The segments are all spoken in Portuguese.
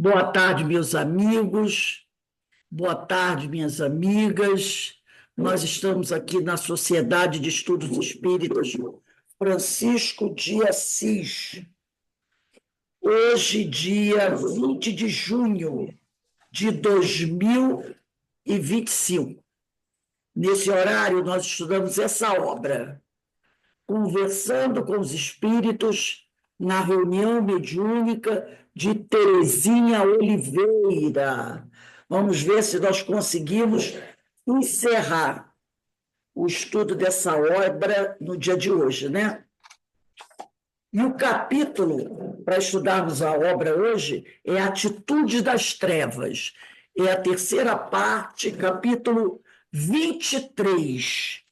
Boa tarde, meus amigos. Boa tarde, minhas amigas. Nós estamos aqui na Sociedade de Estudos Espíritas Francisco de Assis. Hoje, dia 20 de junho de 2025. Nesse horário, nós estudamos essa obra, Conversando com os Espíritos, na reunião mediúnica de Terezinha Oliveira. Vamos ver se nós conseguimos encerrar o estudo dessa obra no dia de hoje, né? E o capítulo para estudarmos a obra hoje é Atitude das Trevas. É a terceira parte, capítulo 23.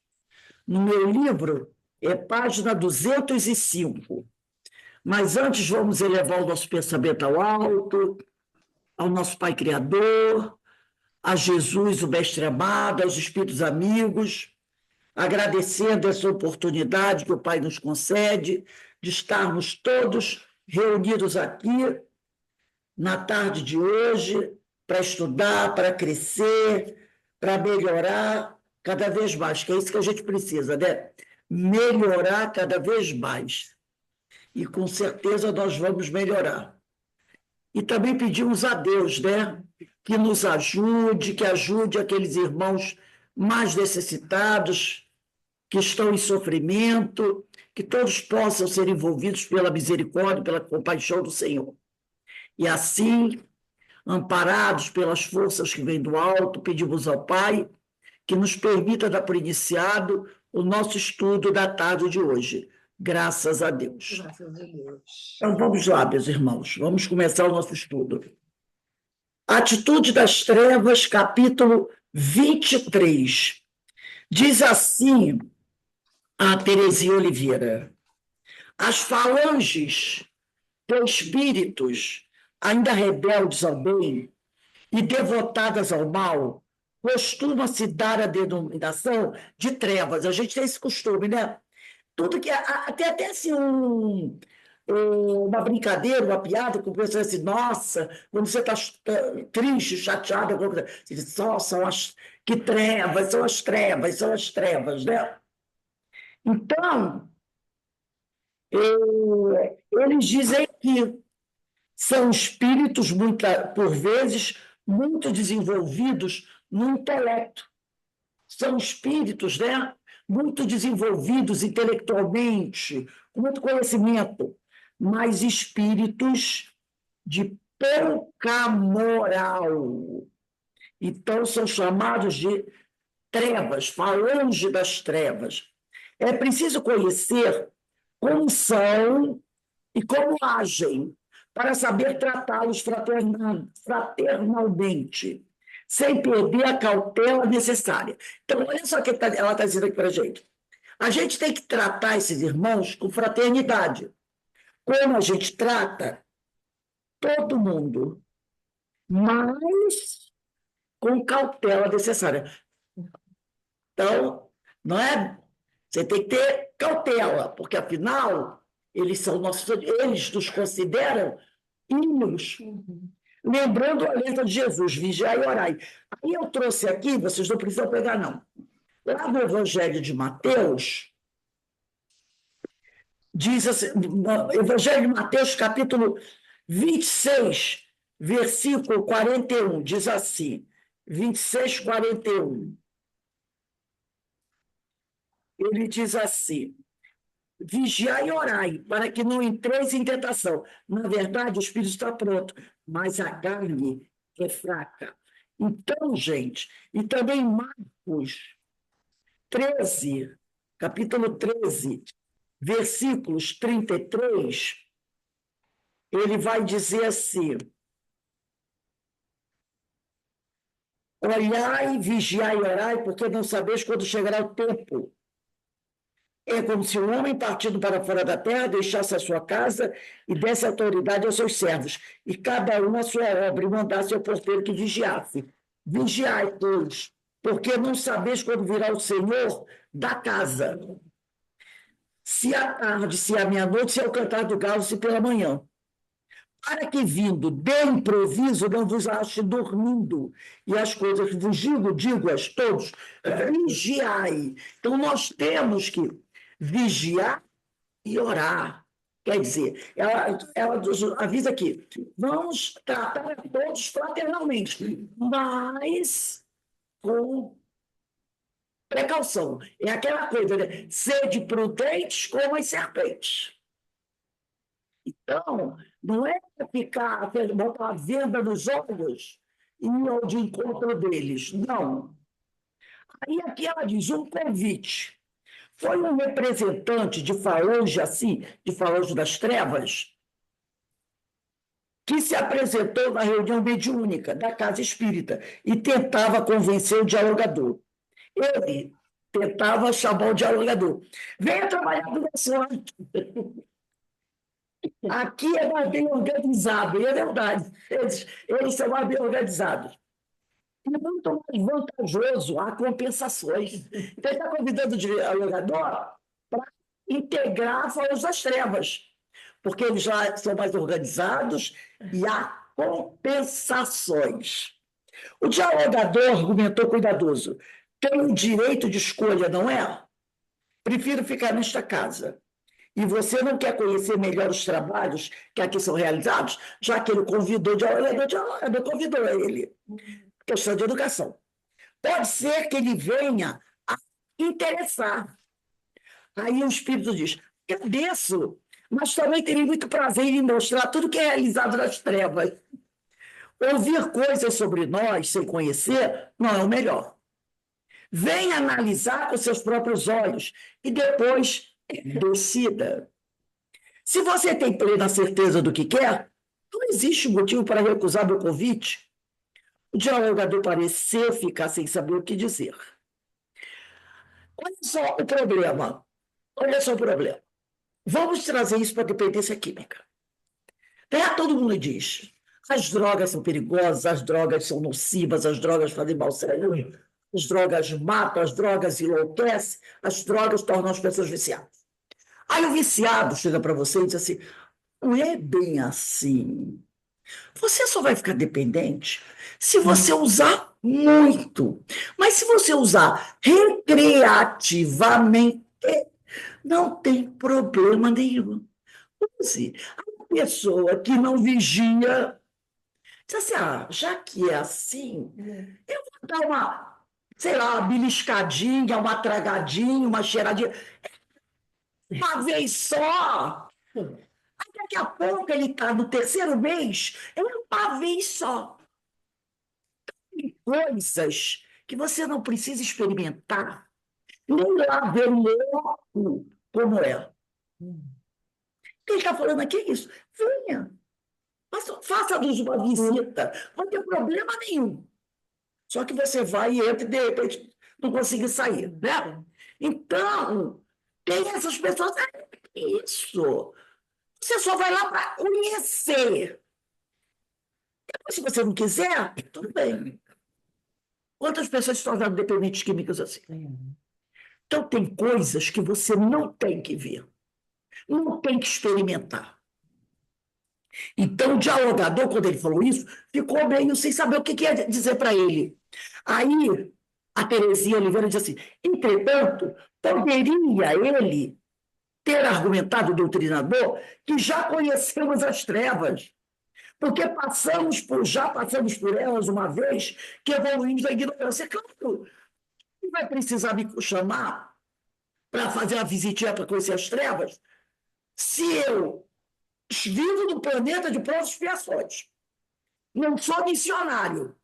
No meu livro, é página 205. Mas antes vamos elevar o nosso pensamento ao alto, ao nosso Pai Criador, a Jesus, o Mestre amado, aos Espíritos amigos, agradecendo essa oportunidade que o Pai nos concede de estarmos todos reunidos aqui na tarde de hoje para estudar, para crescer, para melhorar cada vez mais, que é isso que a gente precisa, né? Melhorar cada vez mais. E com certeza nós vamos melhorar. E também pedimos a Deus, né, que nos ajude, que ajude aqueles irmãos mais necessitados, que estão em sofrimento, que todos possam ser envolvidos pela misericórdia, pela compaixão do Senhor. E assim, amparados pelas forças que vêm do alto, pedimos ao Pai que nos permita dar por iniciado o nosso estudo da tarde de hoje. Graças a Deus. Graças a Deus. Então, vamos lá, meus irmãos, vamos começar o nosso estudo. Atitude das Trevas, capítulo 23. Diz assim a Terezinha Oliveira: as falanges de espíritos ainda rebeldes ao bem e devotadas ao mal costuma-se dar a denominação de trevas. A gente tem esse costume, né? Tudo que até assim uma brincadeira, uma piada, que o pessoal diz assim, nossa, quando você está triste, chateado, você diz, são as que trevas, são as trevas, né? Então, eles dizem que são espíritos, por vezes, muito desenvolvidos no intelecto. São espíritos, né, muito desenvolvidos intelectualmente, com muito conhecimento, mas espíritos de pouca moral. Então, são chamados de trevas, falange das trevas. É preciso conhecer como são e como agem, para saber tratá-los fraternalmente, sem perder a cautela necessária. Então, olha só o que ela está dizendo aqui para a gente. A gente tem que tratar esses irmãos com fraternidade, como a gente trata todo mundo, mas com cautela necessária. Então, não é? Você tem que ter cautela, porque, afinal, eles nos consideram ímãos. Lembrando o alerta de Jesus, vigiai e orai. Aí eu trouxe aqui, vocês não precisam pegar, não. Lá no Evangelho de Mateus, diz assim, no Evangelho de Mateus, capítulo 26, versículo 41, diz assim, 26, 41. Ele diz assim, vigiai e orai, para que não entreis em tentação. Na verdade, o espírito está pronto, mas a carne é fraca. Então, gente, e também Marcos 13, capítulo 13, versículos 33, ele vai dizer assim, olhai, vigiai e orai, porque não sabeis quando chegará o tempo. É como se um homem partindo para fora da terra deixasse a sua casa e desse autoridade aos seus servos, e cada um a sua obra, e mandasse ao porteiro que vigiasse. Vigiai, pois, porque não sabeis quando virá o Senhor da casa. Se à tarde, se à meia-noite, se ao cantar do galo, se pela manhã. Para que vindo de improviso não vos ache dormindo, e as coisas vos digo-as todos, vigiai. Então, nós temos que vigiar e orar. Quer dizer, ela nos avisa aqui, vamos tratar a todos fraternalmente, mas com precaução. É aquela coisa, né? Sede prudentes como as serpentes. Então, não é ficar, botar a venda nos olhos e ir ao de encontro deles. Não. Aí aqui ela diz um convite. Foi um representante de Falange, assim, de Falange das Trevas, que se apresentou na reunião mediúnica da Casa Espírita e tentava convencer o dialogador. Ele tentava chamar o dialogador. Venha trabalhar do nosso lado. Aqui é mais bem organizado, e é verdade. Eles são mais bem organizados. E muito mais vantajoso há compensações. Então, ele está convidando o dialogador para integrar a Falange das Trevas, porque eles já são mais organizados e há compensações. O dialogador argumentou cuidadoso. Tem o direito de escolha, não é? Prefiro ficar nesta casa. E você não quer conhecer melhor os trabalhos que aqui são realizados, já que ele convidou o dialogador convidou ele. Questão de educação. Pode ser que ele venha a interessar. Aí o espírito diz: agradeço, mas também terei muito prazer em mostrar tudo que é realizado nas trevas. Ouvir coisas sobre nós sem conhecer não é o melhor. Venha analisar com seus próprios olhos e depois decida. Se você tem plena certeza do que quer, não existe motivo para recusar meu convite. O dialogador pareceu ficar sem saber o que dizer. Olha só o problema. Olha só o problema. Vamos trazer isso para a dependência química. Todo mundo diz: as drogas são perigosas, as drogas são nocivas, as drogas fazem mal ao cérebro, as drogas matam, as drogas enlouquecem, as drogas tornam as pessoas viciadas. Aí o viciado chega para você e diz assim: não é bem assim. Você só vai ficar dependente se você usar muito. Mas se você usar recreativamente, não tem problema nenhum. Use. A pessoa que não vigia diz assim: já que é assim, eu vou dar uma, sei lá, uma beliscadinha, uma tragadinha, uma cheiradinha, uma vez só. Daqui a pouco ele está no terceiro mês, é uma vez só. Tem coisas que você não precisa experimentar, nem lá ver logo como é. O que ele está falando aqui é isso. Venha, faça-nos uma visita, não tem problema nenhum. Só que você vai e entra e, de repente, não consegue sair, né? Então, tem essas pessoas. Isso. Você só vai lá para conhecer. Depois, se você não quiser, tudo bem. Quantas pessoas se tornaram dependentes químicos assim? Então, tem coisas que você não tem que ver, não tem que experimentar. Então, o dialogador, quando ele falou isso, ficou meio sem saber o que ia dizer para ele. Aí, a Terezinha Oliveira diz assim: entretanto, poderia ele ter argumentado o doutrinador que já conhecemos as trevas, porque já passamos por elas uma vez que evoluímos da ignorância. Claro, ele vai precisar me chamar para fazer uma visitinha para conhecer as trevas se eu vivo no planeta de provas e expiações. Não sou missionário,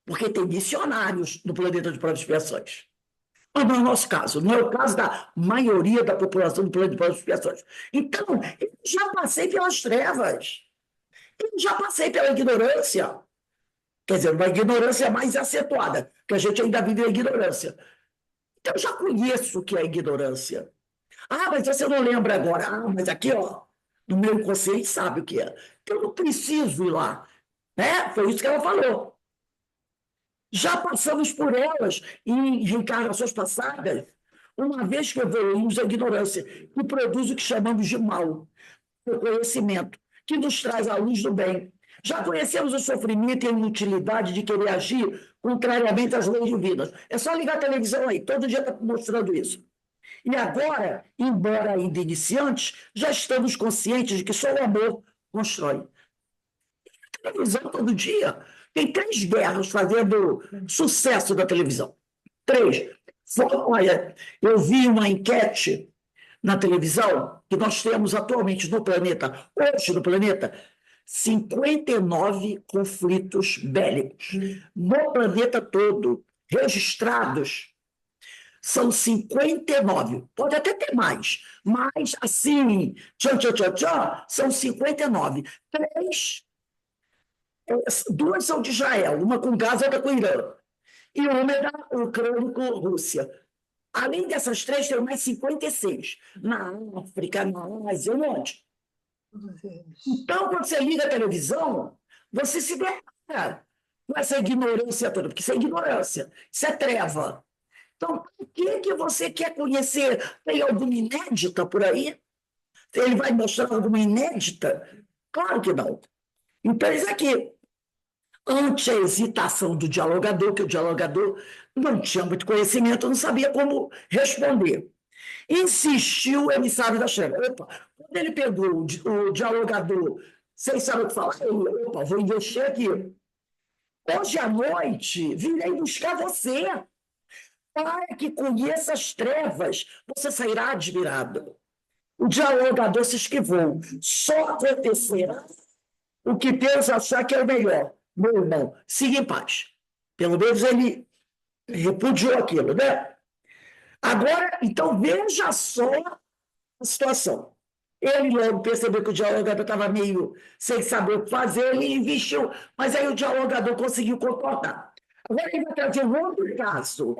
porque tem missionários no planeta de provas e expiações. Mas não é o nosso caso, não é o caso da maioria da população do planeta de provas e expiações. Então, eu já passei pelas trevas, eu já passei pela ignorância. Quer dizer, uma ignorância mais acentuada, que a gente ainda vive a ignorância. Então, eu já conheço o que é ignorância. Mas você não lembra agora. Mas aqui, ó, no meu inconsciente sabe o que é. Então, eu não preciso ir lá. Né? Foi isso que ela falou. Já passamos por elas em reencarnações passadas, uma vez que evoluímos a ignorância, que produz o que chamamos de mal, o conhecimento, que nos traz a luz do bem. Já conhecemos o sofrimento e a inutilidade de querer agir contrariamente às leis divinas. É só ligar a televisão aí, todo dia está mostrando isso. E agora, embora ainda iniciantes, já estamos conscientes de que só o amor constrói. Televisão todo dia. Tem 3 guerras fazendo sucesso da televisão. 3. Olha, eu vi uma enquete na televisão que nós temos atualmente no planeta, hoje no planeta, 59 conflitos bélicos. No planeta todo, registrados, são 59. Pode até ter mais, mas assim, tchan, tchan, tchan, tchan, são 59. 2 são de Israel, uma com Gaza, outra com Irã. E uma é da Ucrânia com Rússia. Além dessas 3, tem mais 56. Na África, na Ásia, um monte. Então, quando você liga a televisão, você se depara com essa ignorância toda, porque isso é ignorância, isso é treva. Então, o que você quer conhecer? Tem alguma inédita por aí? Ele vai mostrar alguma inédita? Claro que não. Então, isso aqui, ante a hesitação do dialogador, que o dialogador não tinha muito conhecimento, não sabia como responder. Insistiu o emissário da trevas. Opa, quando ele pegou o dialogador sem saber o que falar, opa, vou investir aqui. Hoje à noite, virei buscar você. Para que conheça as trevas, você sairá admirado. O dialogador se esquivou. Só acontecerá o que Deus achar que é o melhor. Meu irmão, siga em paz. Pelo menos ele repudiou aquilo, né? Agora, então, veja só a situação. Ele logo percebeu que o dialogador estava meio sem saber o que fazer, ele investiu, mas aí o dialogador conseguiu comportar. Agora ele vai trazer um outro caso.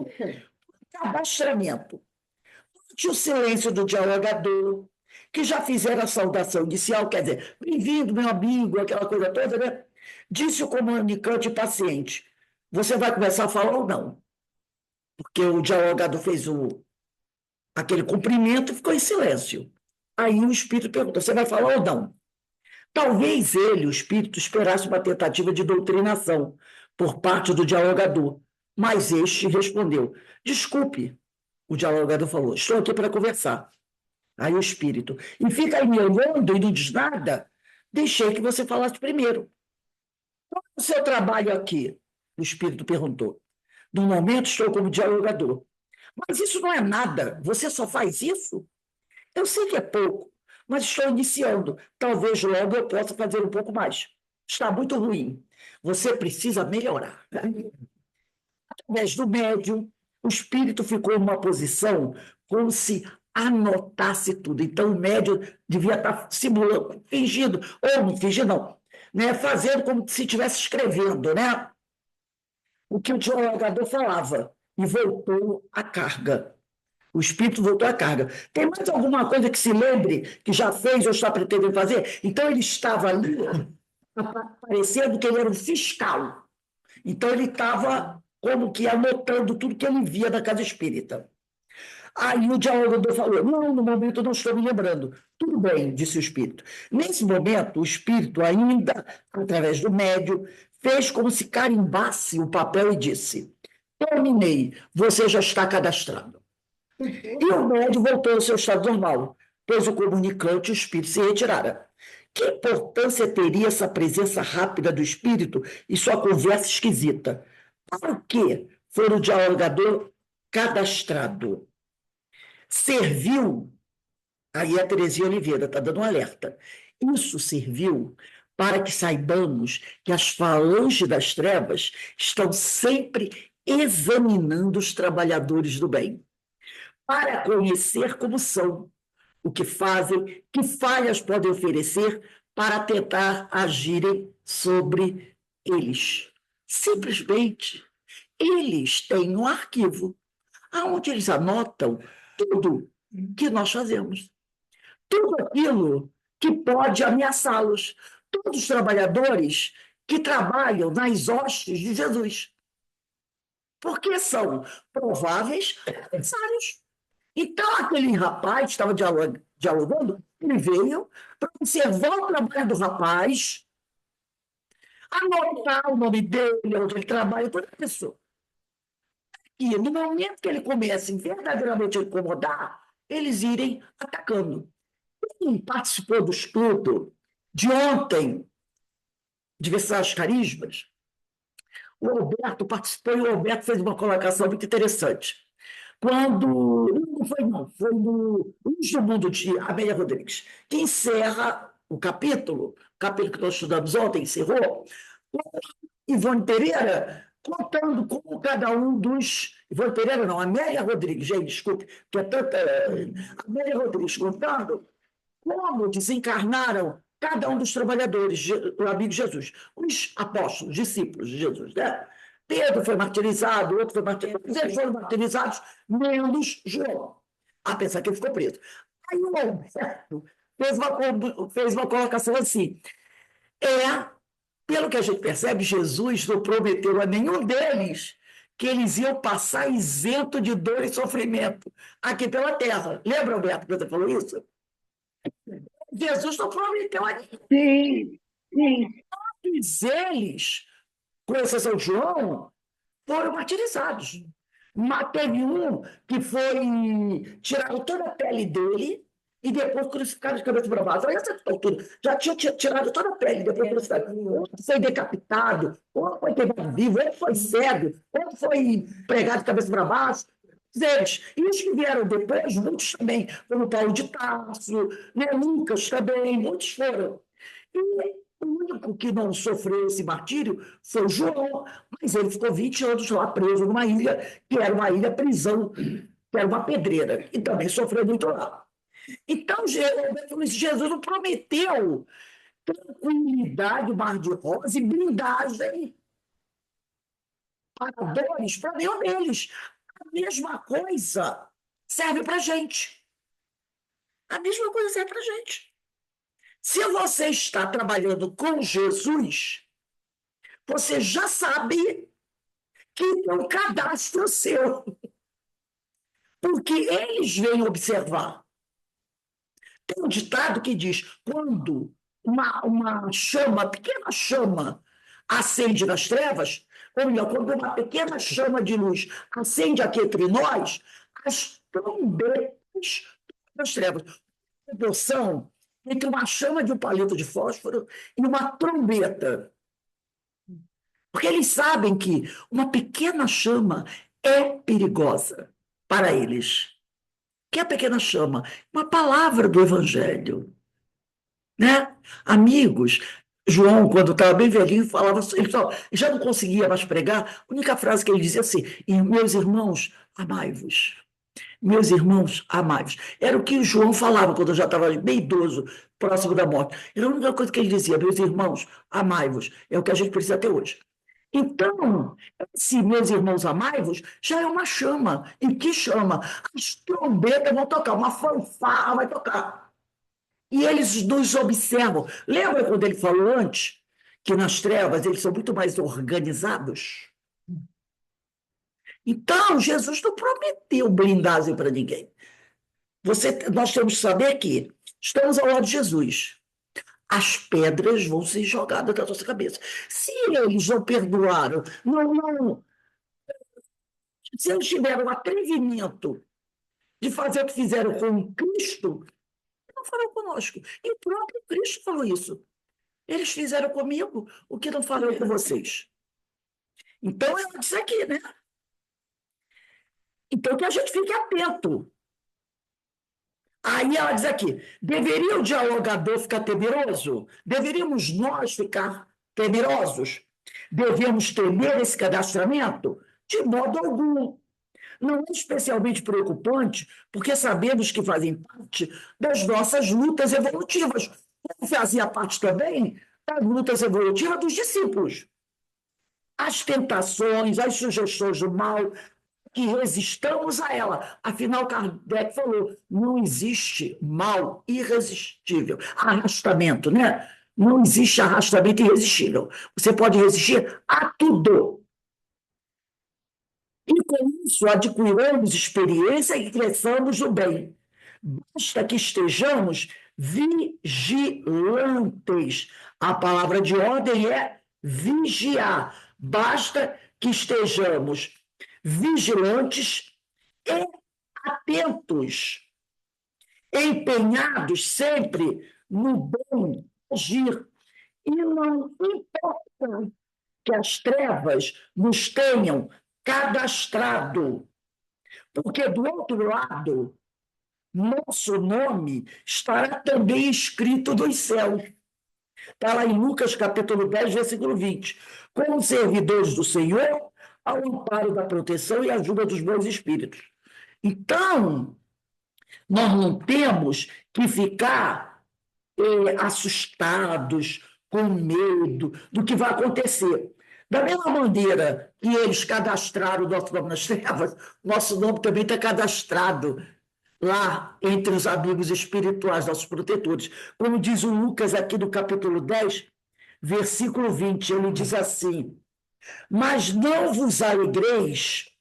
Cadastramento. Ante o silêncio do dialogador, que já fizeram a saudação inicial, quer dizer, bem-vindo, meu amigo, aquela coisa toda, né? Disse o comunicante paciente, você vai começar a falar ou não? Porque o dialogador fez aquele cumprimento e ficou em silêncio. Aí o espírito perguntou, você vai falar ou não? Talvez ele, o espírito, esperasse uma tentativa de doutrinação por parte do dialogador, mas este respondeu, desculpe, o dialogador falou, estou aqui para conversar. Aí o espírito, e fica aí me olhando e não diz nada, deixei que você falasse primeiro. Qual é o seu trabalho aqui? O espírito perguntou. No momento estou como dialogador. Mas isso não é nada, você só faz isso? Eu sei que é pouco, mas estou iniciando. Talvez logo eu possa fazer um pouco mais. Está muito ruim. Você precisa melhorar. Através do médium, o espírito ficou numa posição como se anotasse tudo. Então, o médium devia estar simulando, fingindo, ou não fingindo, não, né? Fazendo como se estivesse escrevendo, né? O que o dialogador falava, e voltou à carga. O espírito voltou à carga. Tem mais alguma coisa que se lembre que já fez ou está pretendendo fazer? Então, ele estava ali, parecendo que ele era um fiscal. Então, ele estava como que anotando tudo que ele via na casa espírita. Aí o dialogador falou, não, no momento eu não estou me lembrando. Tudo bem, disse o espírito. Nesse momento, o espírito, ainda através do médium, fez como se carimbasse o papel e disse, terminei, você já está cadastrado. E o médium voltou ao seu estado normal, pois o comunicante e o espírito se retirara. Que importância teria essa presença rápida do espírito e sua conversa esquisita? Para o que foi o dialogador cadastrado? Serviu, aí a Terezinha Oliveira está dando um alerta, isso serviu para que saibamos que as falanges das trevas estão sempre examinando os trabalhadores do bem, para conhecer como são, o que fazem, que falhas podem oferecer para tentar agirem sobre eles. Simplesmente, eles têm um arquivo onde eles anotam tudo que nós fazemos, tudo aquilo que pode ameaçá-los, todos os trabalhadores que trabalham nas hostes de Jesus, porque são prováveis adversários. Então, aquele rapaz estava dialogando, ele veio para observar o trabalho do rapaz, anotar o nome dele, onde ele trabalha, tudo isso. E no momento que ele começa verdadeiramente a incomodar, eles irem atacando. Quem participou do estudo de ontem, Diversidade de Carismas, o Alberto participou e o Alberto fez uma colocação muito interessante. Quando. Não foi, não, foi no Luz do Mundo de Amélia Rodrigues, que encerra o capítulo que nós estudamos ontem, encerrou, Ivone Pereira contando como cada um dos. Ivone Pereira, não, Amélia Rodrigues, gente, desculpe, que é tanta. Amélia Rodrigues contando como desencarnaram cada um dos trabalhadores do amigo Jesus, os apóstolos, discípulos de Jesus, né? Pedro foi martirizado, outro foi martirizado, eles foram martirizados, menos João, apesar que ele ficou preso. Aí o Alberto fez uma colocação assim: pelo que a gente percebe, Jesus não prometeu a nenhum deles que eles iam passar isento de dor e sofrimento aqui pela terra. Lembra, Alberto, que você falou isso? Jesus não prometeu a ninguém. Sim, Todos eles, com exceção de João, foram martirizados. Mas teve um que foi tiraram toda a pele dele e depois crucificaram de cabeça para baixo. Olha essa altura. Já tinha tirado toda a pele, depois crucificado. Outro foi decapitado, outro foi queimado vivo, outro foi cego, outro foi pregado de cabeça para baixo. Eles. E os que vieram depois, muitos também, como Paulo de Tarso, né? Lucas também, muitos foram. E o único que não sofreu esse martírio foi João, mas ele ficou 20 anos lá preso numa ilha, que era uma ilha prisão, que era uma pedreira, e também sofreu muito lá. Então, Jesus não prometeu tranquilidade, mar de rosa e blindagem para dores para nenhum deles. A mesma coisa serve para a gente. A mesma coisa serve para a gente. Se você está trabalhando com Jesus, você já sabe que tem um cadastro seu, porque eles vêm observar. Tem um ditado que diz: quando uma chama, pequena chama, acende nas trevas, ou melhor, quando uma pequena chama de luz acende aqui entre nós, as trombetas das trevas. A proporção entre uma chama de um palito de fósforo e uma trombeta. Porque eles sabem que uma pequena chama é perigosa para eles. Que é a pequena chama? Uma palavra do Evangelho. Né? Amigos, João, quando estava bem velhinho, falava, ele já não conseguia mais pregar, a única frase que ele dizia assim: meus irmãos, amai-vos. Meus irmãos, amai-vos. Era o que João falava quando eu já estava bem idoso, próximo da morte. Era a única coisa que ele dizia: meus irmãos, amai-vos. É o que a gente precisa até hoje. Então, se meus irmãos amai-vos, já é uma chama. E que chama? As trombetas vão tocar, uma fanfarra vai tocar. E eles nos observam. Lembra quando ele falou antes que nas trevas eles são muito mais organizados? Então, Jesus não prometeu blindagem para ninguém. Nós temos que saber que estamos ao lado de Jesus. As pedras vão ser jogadas da nossa cabeça. Se eles não perdoaram, se eles tiveram o atrevimento de fazer o que fizeram com Cristo, não farão conosco. E o próprio Cristo falou isso. Eles fizeram comigo o que não farão com vocês. Então, ela disse aqui, né? Então, que a gente fique atento. Aí ela diz aqui: deveria o dialogador ficar temeroso? Deveríamos nós ficar temerosos? Devemos temer esse cadastramento? De modo algum. Não é especialmente preocupante, porque sabemos que fazem parte das nossas lutas evolutivas, como fazia parte também das lutas evolutivas dos discípulos. As tentações, as sugestões do mal, que resistamos a ela. Afinal, Kardec falou: não existe mal irresistível. Arrastamento, né? Não existe arrastamento irresistível. Você pode resistir a tudo. E com isso adquirimos experiência e cresçamos no bem. basta que estejamos vigilantes. A palavra de ordem é vigiar. Basta que estejamos vigilantes e atentos, empenhados sempre no bom agir. E não importa que as trevas nos tenham cadastrado, porque do outro lado, nosso nome estará também escrito nos céus. Está lá em Lucas capítulo 10, versículo 20. Como servidores do Senhor, ao amparo da proteção e ajuda dos bons espíritos. Então, nós não temos que ficar assustados, com medo do que vai acontecer. Da mesma maneira que eles cadastraram o nosso nome nas trevas, nosso nome também está cadastrado lá entre os amigos espirituais, nossos protetores. Como diz o Lucas aqui no capítulo 10, versículo 20, ele diz assim: mas não vos alegreis,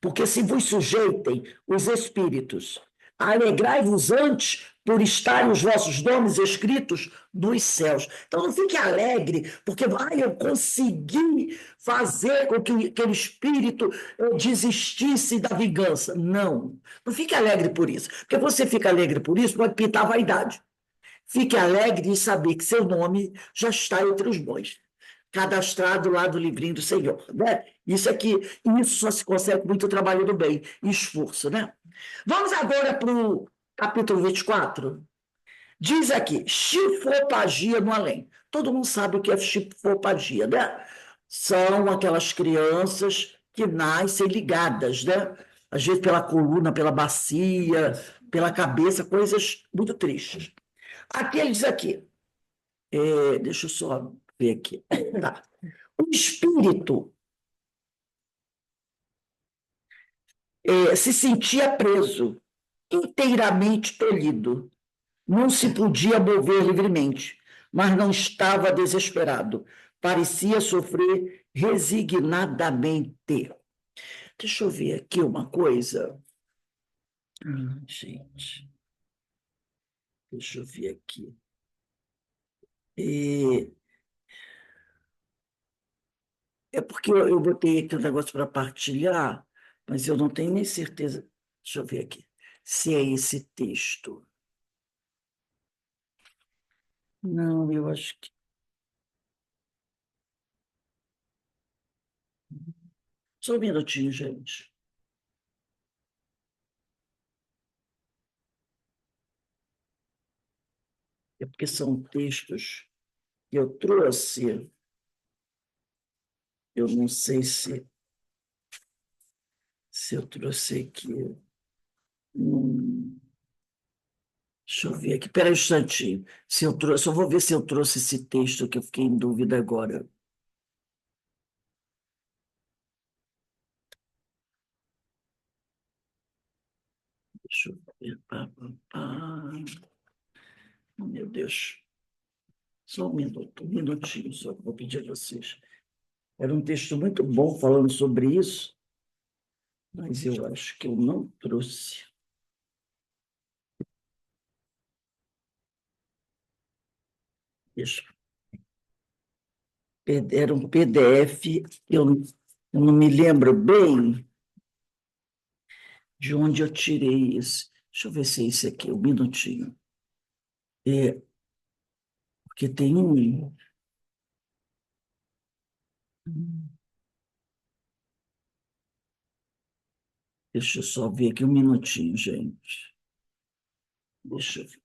porque se vos sujeitem os espíritos, alegrai-vos antes por estarem os vossos nomes escritos nos céus. Então não fique alegre, porque eu consegui fazer com que aquele espírito desistisse da vingança. Não, não fique alegre por isso, porque você fica alegre por isso, pode pintar a vaidade. Fique alegre em saber que seu nome já está entre os bons, cadastrado lá do livrinho do Senhor, né? Isso só se consegue com muito trabalho do bem e esforço, né? Vamos agora para o capítulo 24. Diz aqui, chifopagia no além. Todo mundo sabe o que é chifopagia, né? São aquelas crianças que nascem ligadas, né? Às vezes pela coluna, pela bacia, pela cabeça, coisas muito tristes. Aqui ele diz aqui, deixa eu só ver aqui. Tá. O espírito se sentia preso, inteiramente tolhido. Não se podia mover livremente, mas não estava desesperado. Parecia sofrer resignadamente. Deixa eu ver aqui uma coisa. Gente, deixa eu ver aqui. É porque eu botei aqui um negócio para partilhar, mas eu não tenho nem certeza. Deixa eu ver aqui. Se é esse texto. Não, eu acho que. Só um minutinho, gente. É porque são textos que eu trouxe. Eu não sei se eu trouxe aqui. Deixa eu ver aqui. Espera um instantinho. Eu vou ver se eu trouxe esse texto que eu fiquei em dúvida agora. Deixa eu ver. Meu Deus. Só um minutinho, só vou pedir a vocês. Era um texto muito bom falando sobre isso, mas eu acho que eu não trouxe. Era um PDF, eu não me lembro bem de onde eu tirei isso. Deixa eu ver se é esse aqui, um minutinho. Porque tem um. Deixa eu só ver aqui um minutinho, gente. Deixa eu ver.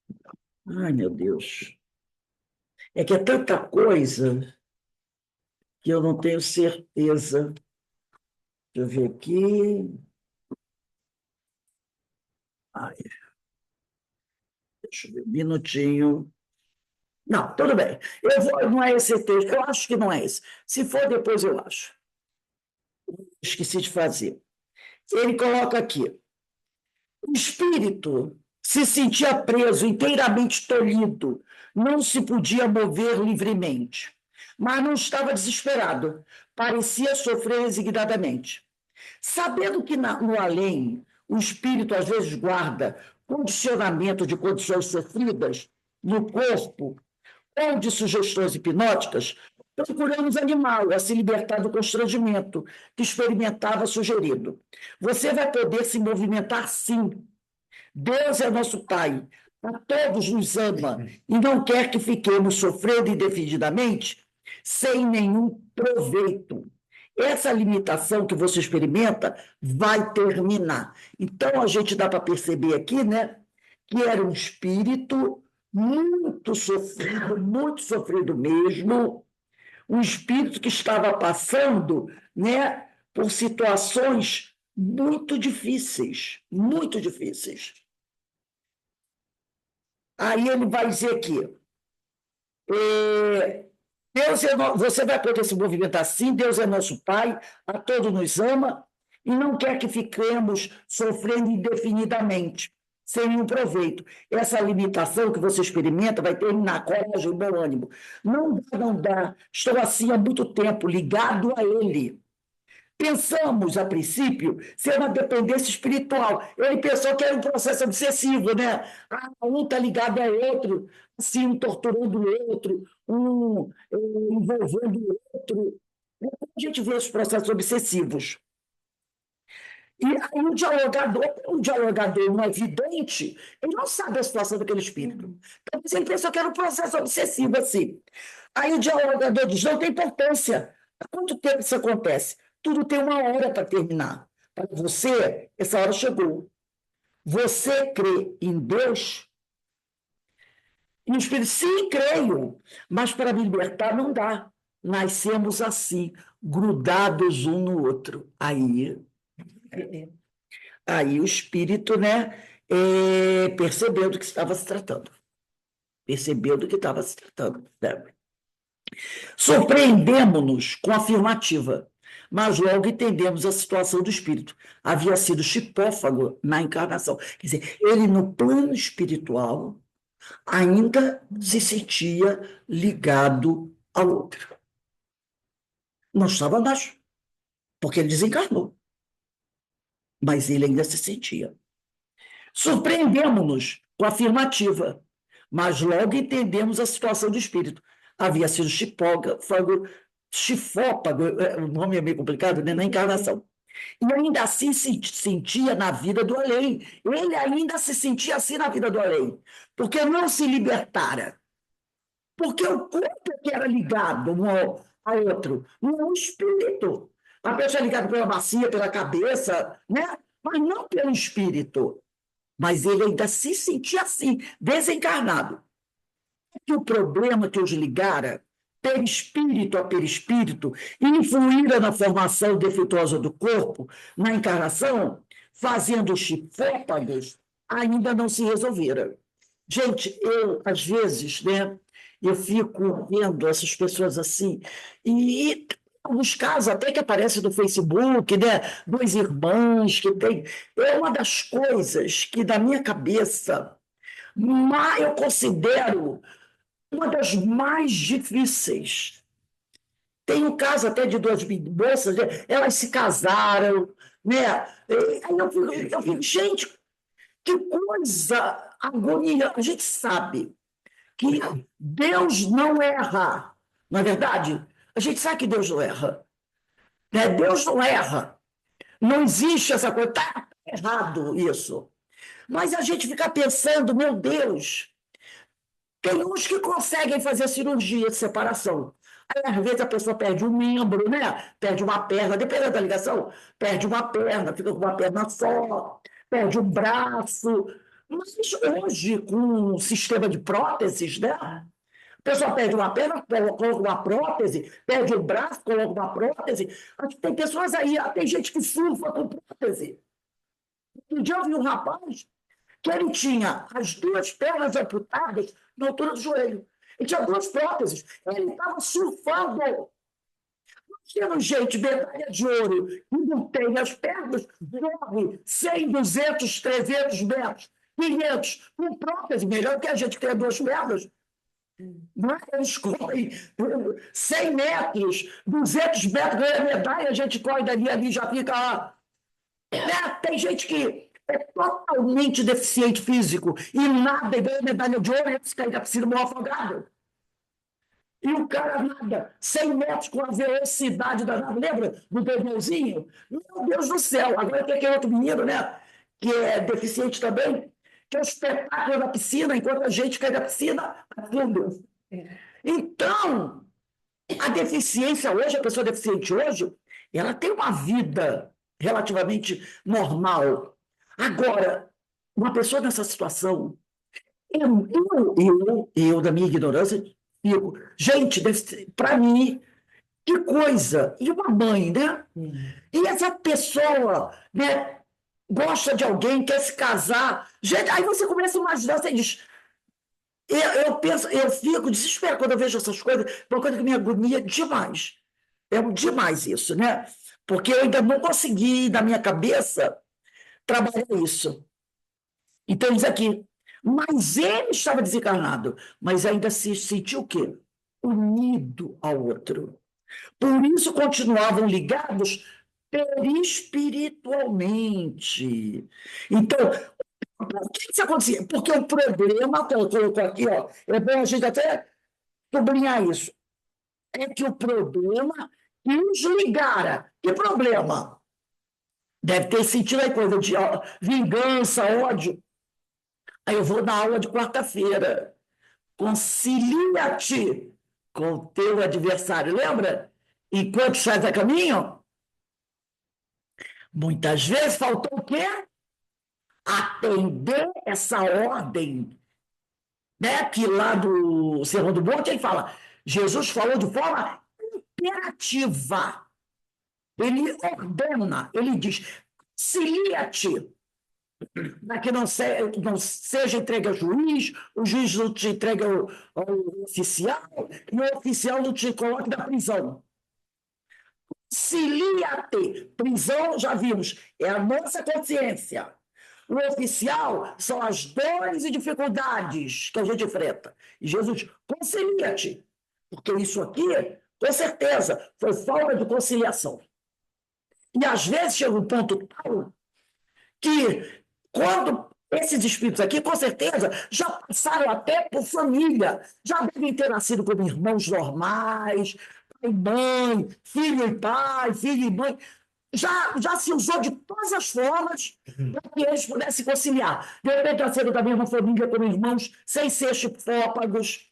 Ai, meu Deus. É que é tanta coisa que eu não tenho certeza. Deixa eu ver aqui. Ai, deixa eu ver um minutinho. Não, tudo bem. Não é esse texto. Eu acho que não é esse. Se for, depois eu acho. Esqueci de fazer. Ele coloca aqui: o espírito se sentia preso, inteiramente tolhido, não se podia mover livremente, mas não estava desesperado, parecia sofrer resignadamente. Sabendo que no além o espírito às vezes guarda condicionamento de condições sofridas no corpo ou de sugestões hipnóticas, procuramos animá-lo a se libertar do constrangimento que experimentava sugerido. Você vai poder se movimentar sim. Deus é nosso Pai, a todos nos ama e não quer que fiquemos sofrendo indefinidamente sem nenhum proveito. Essa limitação que você experimenta vai terminar. Então, a gente dá para perceber aqui, né, que era um espírito muito sofrido mesmo, um espírito que estava passando, né, por situações muito difíceis, muito difíceis. Aí ele vai dizer aqui, você vai poder se movimentar assim, Deus é nosso Pai, a todos nos ama e não quer que fiquemos sofrendo indefinidamente, sem nenhum proveito. Essa limitação que você experimenta vai terminar, coragem, bom ânimo. Não dá, não dá. Estou assim há muito tempo, ligado a Ele. Pensamos, a princípio, ser uma dependência espiritual. Ele pensou que era um processo obsessivo, né? Um está ligado ao outro, assim, um torturando o outro, um envolvendo o outro. A gente vê os processos obsessivos. E aí o dialogador não é vidente, ele não sabe a situação daquele espírito. Então, ele pensou que era um processo obsessivo, assim. Aí o dialogador diz, não tem importância. Há quanto tempo isso acontece? Tudo tem uma hora para terminar. Para você, essa hora chegou. Você crê em Deus? E o Espírito, sim, creio, mas para me libertar não dá. Nascemos assim, grudados um no outro. Aí o Espírito, né, percebeu do que estava se tratando. Percebeu do que estava se tratando. Né? Surpreendemos-nos com a afirmativa, mas logo entendemos a situação do espírito. Havia sido chipófago na encarnação. Quer dizer, ele no plano espiritual ainda se sentia ligado ao outro. Não estava mais, porque ele desencarnou. Mas ele ainda se sentia. Surpreendemos-nos com a afirmativa, mas logo entendemos a situação do espírito. Havia sido chifópago, o nome é meio complicado, né? Na encarnação. E ainda assim se sentia na vida do além. Ele ainda se sentia assim na vida do além, porque não se libertara. Porque o corpo que era ligado um ao outro, não é o espírito. A pessoa é ligada pela bacia, pela cabeça, né? Mas não pelo espírito. Mas ele ainda se sentia assim, desencarnado. Que o problema que os ligara, perispírito a perispírito, influíra na formação defeituosa do corpo, na encarnação, fazendo chifópagos, ainda não se resolvera. Gente, eu, às vezes, né, eu fico vendo essas pessoas assim, e alguns casos até que aparecem no Facebook, né, duas irmãs que tem. É uma das coisas que, na minha cabeça, eu considero uma das mais difíceis. Tem um caso até de duas moças, né? Elas se casaram, né? Aí eu fico, gente, que coisa agonia. A gente sabe que Deus não erra, não é verdade? A gente sabe que Deus não erra. Né? Deus não erra. Não existe essa coisa, está errado isso. Mas a gente fica pensando, meu Deus, tem uns que conseguem fazer cirurgia de separação. Aí, às vezes, a pessoa perde um membro, né? Perde uma perna, dependendo da ligação, perde uma perna, fica com uma perna só, perde um braço. Mas hoje, com um sistema de próteses, né? A pessoa perde uma perna, coloca uma prótese, perde um braço, coloca uma prótese. Tem pessoas aí, tem gente que surfa com prótese. Um dia eu vi um rapaz que ele tinha as duas pernas amputadas na altura do joelho. Ele tinha duas próteses. Ele estava surfando. Tendo gente, medalha de ouro, que não tem as pernas, corre 100, 200, 300 metros, 500, com prótese, melhor que a gente que tem duas pernas. Não é? Eles correm 100 metros, 200 metros, ganha medalha, a gente corre dali, ali já fica lá. Né? Tem gente que é totalmente deficiente físico e nada, e ganha medalha de ouro, e esse cair da piscina morre afogado. E o cara nada 100 metros com a velocidade da nave, lembra do pneuzinho? Meu Deus do céu! Agora tem aquele outro menino, né? Que é deficiente também, que é o espetáculo da piscina, enquanto a gente cai da piscina, afunda. Então, a deficiência hoje, a pessoa deficiente hoje, ela tem uma vida relativamente normal. Agora, uma pessoa nessa situação, eu da minha ignorância, digo, gente, para mim, que coisa! E uma mãe, né? E essa pessoa, né, gosta de alguém, quer se casar. Gente, aí você começa a imaginar, você diz, eu penso, eu fico desesperado quando eu vejo essas coisas, uma coisa que me agonia demais. É demais isso, né? Porque eu ainda não consegui, na minha cabeça, trabalhar isso. Então, diz aqui, mas ele estava desencarnado, mas ainda se sentiu o quê? Unido ao outro. Por isso continuavam ligados perispiritualmente. Então, por que isso acontecia? Porque o problema, que eu colocou aqui, ó, é bom a gente até sublinhar isso, é que o problema que os ligara. Que problema? Deve ter sentido aí coisa de ó, vingança, ódio. Aí eu vou na aula de quarta-feira. Concilia-te com o teu adversário. Lembra? Enquanto estás a caminho, muitas vezes faltou o quê? Atender essa ordem, né? Que lá do Sermão do Monte ele fala, Jesus falou de forma imperativa. Ele ordena, ele diz, concilia-te, para que não seja entregue ao juiz, o juiz não te entregue ao oficial, e o oficial não te coloque na prisão. Concilia-te. Prisão, já vimos, é a nossa consciência. O oficial são as dores e dificuldades que a gente enfrenta. E Jesus, concilia-te. Porque isso aqui, com certeza, foi falta de conciliação. E às vezes chega um ponto tal que, quando esses espíritos aqui, com certeza, já passaram até por família, já devem ter nascido como irmãos normais, pai e mãe, filho e pai, filho e mãe. Já se usou de todas as formas para que eles pudessem conciliar. De repente, nasceram da mesma família como irmãos, sem ser chifópagos,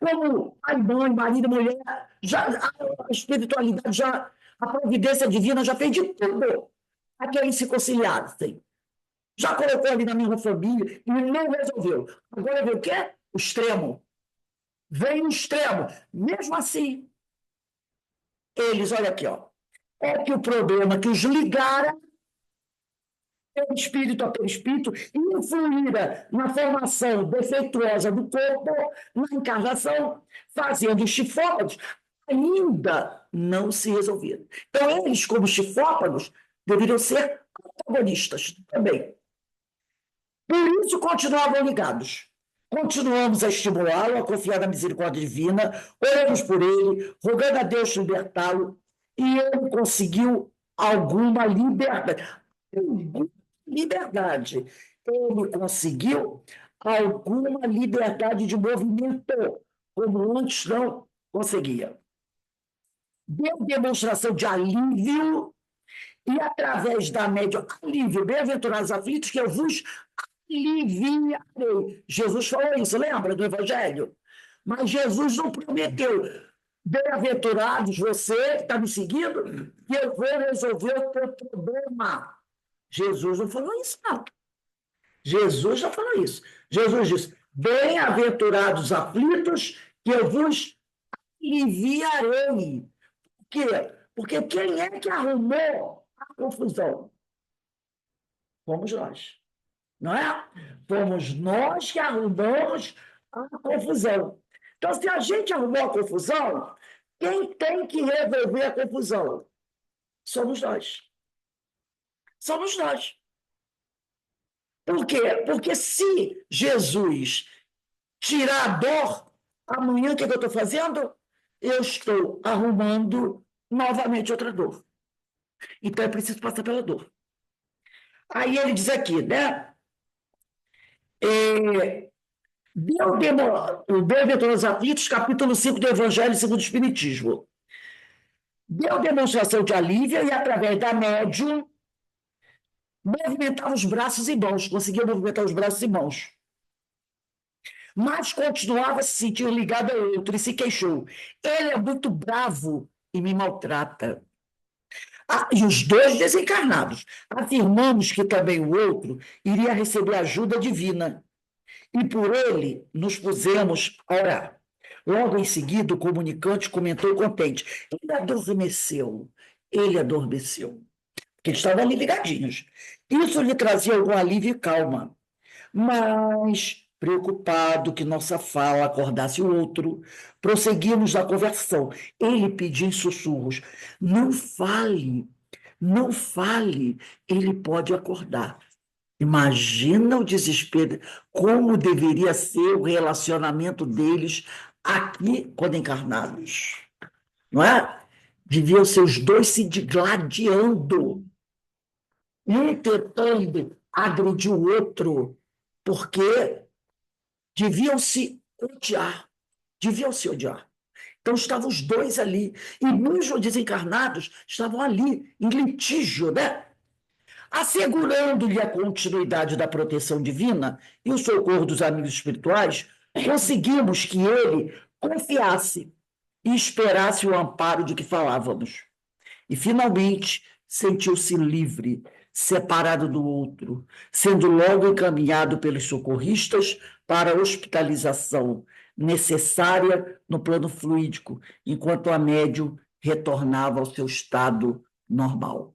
como pai, mãe, marido, mulher, já, a espiritualidade, já, a providência divina já fez de tudo para que eles se conciliassem. Já colocou ali na mesma família e não resolveu. Agora vem o quê? O extremo. Vem o extremo. Mesmo assim, eles, olha aqui, ó, é que o problema que os ligara perispírito a perispírito influíra na formação defeituosa do corpo, na encarnação, fazendo os chifópagos ainda não se resolveram. Então, eles, como chifópagos, deveriam ser protagonistas também. Por isso, continuavam ligados. Continuamos a estimulá-lo, a confiar na misericórdia divina, oramos por ele, rogando a Deus libertá-lo, e ele conseguiu alguma liberdade. Liberdade. Ele conseguiu alguma liberdade de movimento, como antes não conseguia. Deu demonstração de alívio, e através da média alívio, bem-aventurados aflitos, que eu vos aliviarei. Jesus falou isso, lembra do Evangelho? Mas Jesus não prometeu, bem-aventurados, você que está me seguindo, que eu vou resolver o teu problema. Jesus não falou isso, não. Jesus já falou isso. Jesus disse, bem-aventurados aflitos, que eu vos aliviarei. Por quê? Porque quem é que arrumou a confusão? Fomos nós. Não é? Fomos nós que arrumamos a confusão. Então, se a gente arrumou a confusão, quem tem que resolver a confusão? Somos nós. Somos nós. Por quê? Porque se Jesus tirar a dor, amanhã o que eu estou fazendo? Eu estou arrumando novamente outra dor. Então é preciso passar pela dor. Aí ele diz aqui, né? É, o Bem-aventurado aflitos, capítulo 5 do Evangelho segundo o Espiritismo. Deu demonstração de alívio e, através da médium, movimentava os braços e mãos, conseguia movimentar os braços e mãos. Mas continuava a se sentir ligado ao outro e se queixou. Ele é muito bravo e me maltrata. E os dois desencarnados. Afirmamos que também o outro iria receber ajuda divina. E por ele nos pusemos a orar. Logo em seguida, o comunicante comentou contente: ele adormeceu. Ele adormeceu. Porque eles estavam ali ligadinhos. Isso lhe trazia algum alívio e calma. Mas, preocupado que nossa fala acordasse o outro, prosseguimos na conversão. Ele pediu em sussurros: não fale, não fale, ele pode acordar. Imagina o desespero, como deveria ser o relacionamento deles aqui quando encarnados, não é? Deviam ser os dois se digladiando, um tentando agredir o outro, porque deviam se odiar, deviam se odiar. Então estavam os dois ali, e mesmo desencarnados estavam ali, em litígio, né? Assegurando-lhe a continuidade da proteção divina e o socorro dos amigos espirituais, conseguimos que ele confiasse e esperasse o amparo de que falávamos. E, finalmente, sentiu-se livre, separado do outro, sendo logo encaminhado pelos socorristas para a hospitalização necessária no plano fluídico, enquanto a médium retornava ao seu estado normal.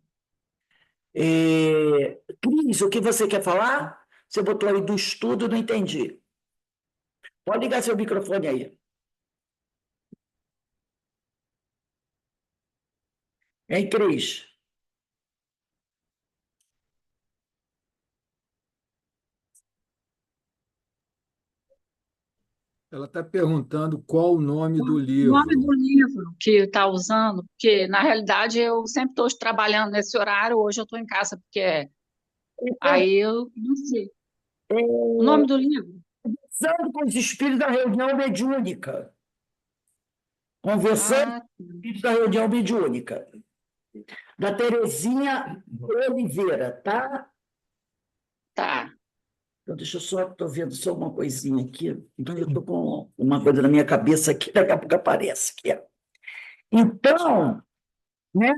Cris, o que você quer falar? Você botou aí do estudo, não entendi. Pode ligar seu microfone aí. Hein, Cris? Ela está perguntando qual o nome do O nome livro. do livro que está usando, porque na realidade eu sempre estou trabalhando nesse horário, hoje eu estou em casa, Então, aí eu não sei. O é, nome do livro? conversando com os espíritos da reunião mediúnica. Conversando com Ah, os espíritos da reunião mediúnica. Da Terezinha Oliveira, tá? tá. Então, deixa eu só, estou vendo só uma coisinha aqui. Então, eu estou com uma coisa na minha cabeça aqui, daqui a pouco aparece aqui. Então, né?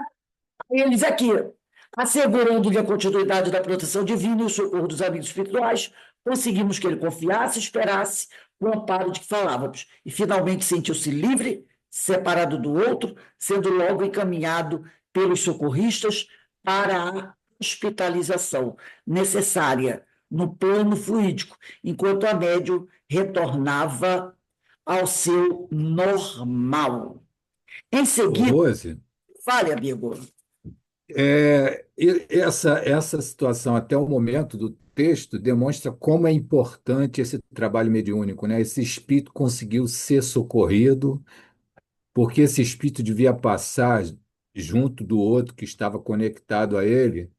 Eles aqui, assegurando-lhe a continuidade da proteção divina e o socorro dos amigos espirituais, conseguimos que ele confiasse e esperasse o amparo de que falávamos, e finalmente sentiu-se livre, separado do outro, sendo logo encaminhado pelos socorristas para a hospitalização necessária no plano fluídico, enquanto a médium retornava ao seu normal. Em Ô, seguida, Rose, fale, amigo. essa situação até o momento do texto demonstra como é importante esse trabalho mediúnico, né? Esse espírito conseguiu ser socorrido, porque esse espírito devia passar junto do outro que estava conectado a ele.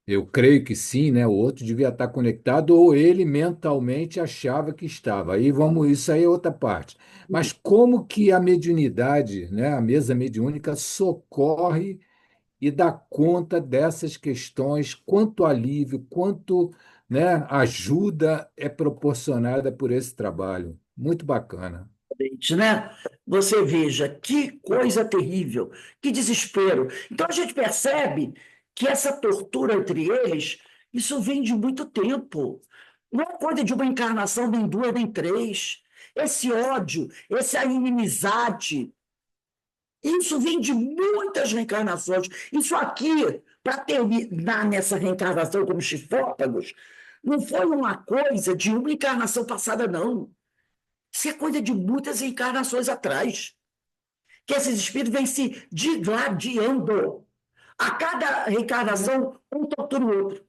Eu creio que sim, né? O outro devia estar conectado ou ele mentalmente achava que estava. Aí vamos, isso aí é outra parte. Mas como que a mediunidade, né, a mesa mediúnica socorre e dá conta dessas questões, quanto alívio, quanto, né, ajuda é proporcionada por esse trabalho. Muito bacana. Né? Você veja que coisa terrível, que desespero. Então a gente percebe que essa tortura entre eles, isso vem de muito tempo. Não é coisa de uma encarnação, nem duas, nem três. Esse ódio, essa inimizade, isso vem de muitas reencarnações. Isso aqui, para terminar nessa reencarnação como chifópagos, não foi uma coisa de uma encarnação passada, não. Isso é coisa de muitas encarnações atrás, que esses espíritos vêm se digladiando. A cada reencarnação, um tortura o outro.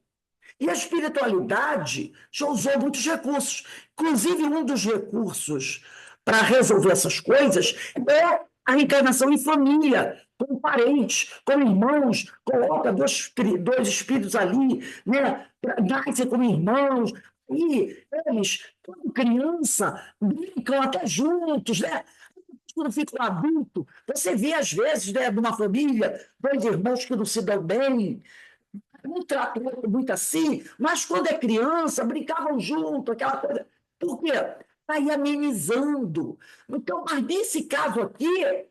E a espiritualidade já usou muitos recursos. Inclusive, um dos recursos para resolver essas coisas é a reencarnação em família, com parentes, com irmãos, coloca dois espíritos ali, né? Nascem como irmãos, e eles, quando criança, brincam até juntos, né? Quando ficam adulto, você vê, às vezes, né, numa família, dois irmãos que não se dão bem, não tratam muito assim, mas quando é criança, brincavam junto, aquela coisa. Por quê? Está aí amenizando. Então, mas nesse caso aqui,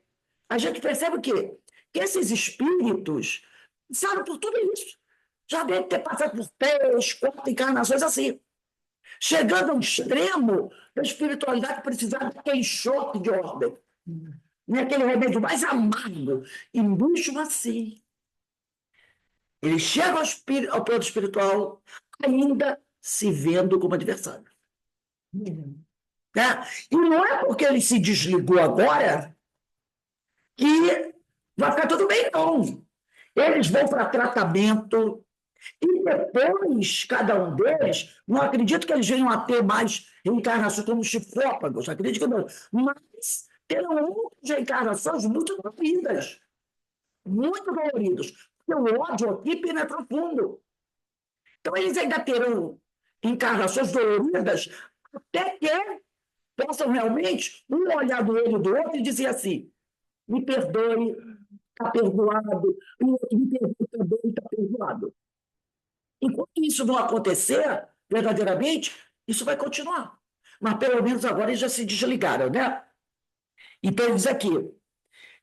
a gente percebe o quê? Que esses espíritos passaram por tudo isso. Já devem ter passado por 3, 4 encarnações assim. Chegando ao extremo da espiritualidade precisar daquele choque de ordem, aquele remédio mais amargo. E mesmo assim, ele chega ao plano espiritual ainda se vendo como adversário. Né? E não é porque ele se desligou agora que vai ficar tudo bem, não. Eles vão para tratamento e depois, cada um deles, não acredito que eles venham a ter mais reencarnações como chifrópagos, acredito que não, mas terão outras reencarnações muito doloridas, porque o ódio aqui penetra fundo. Então, eles ainda terão encarnações doloridas até que possam realmente um olhar do olho do outro e dizer assim: me perdoe, está perdoado, e o outro me perdoe também, está perdoado. Enquanto isso não acontecer verdadeiramente, isso vai continuar. Mas pelo menos agora eles já se desligaram, né? Então, eles aqui.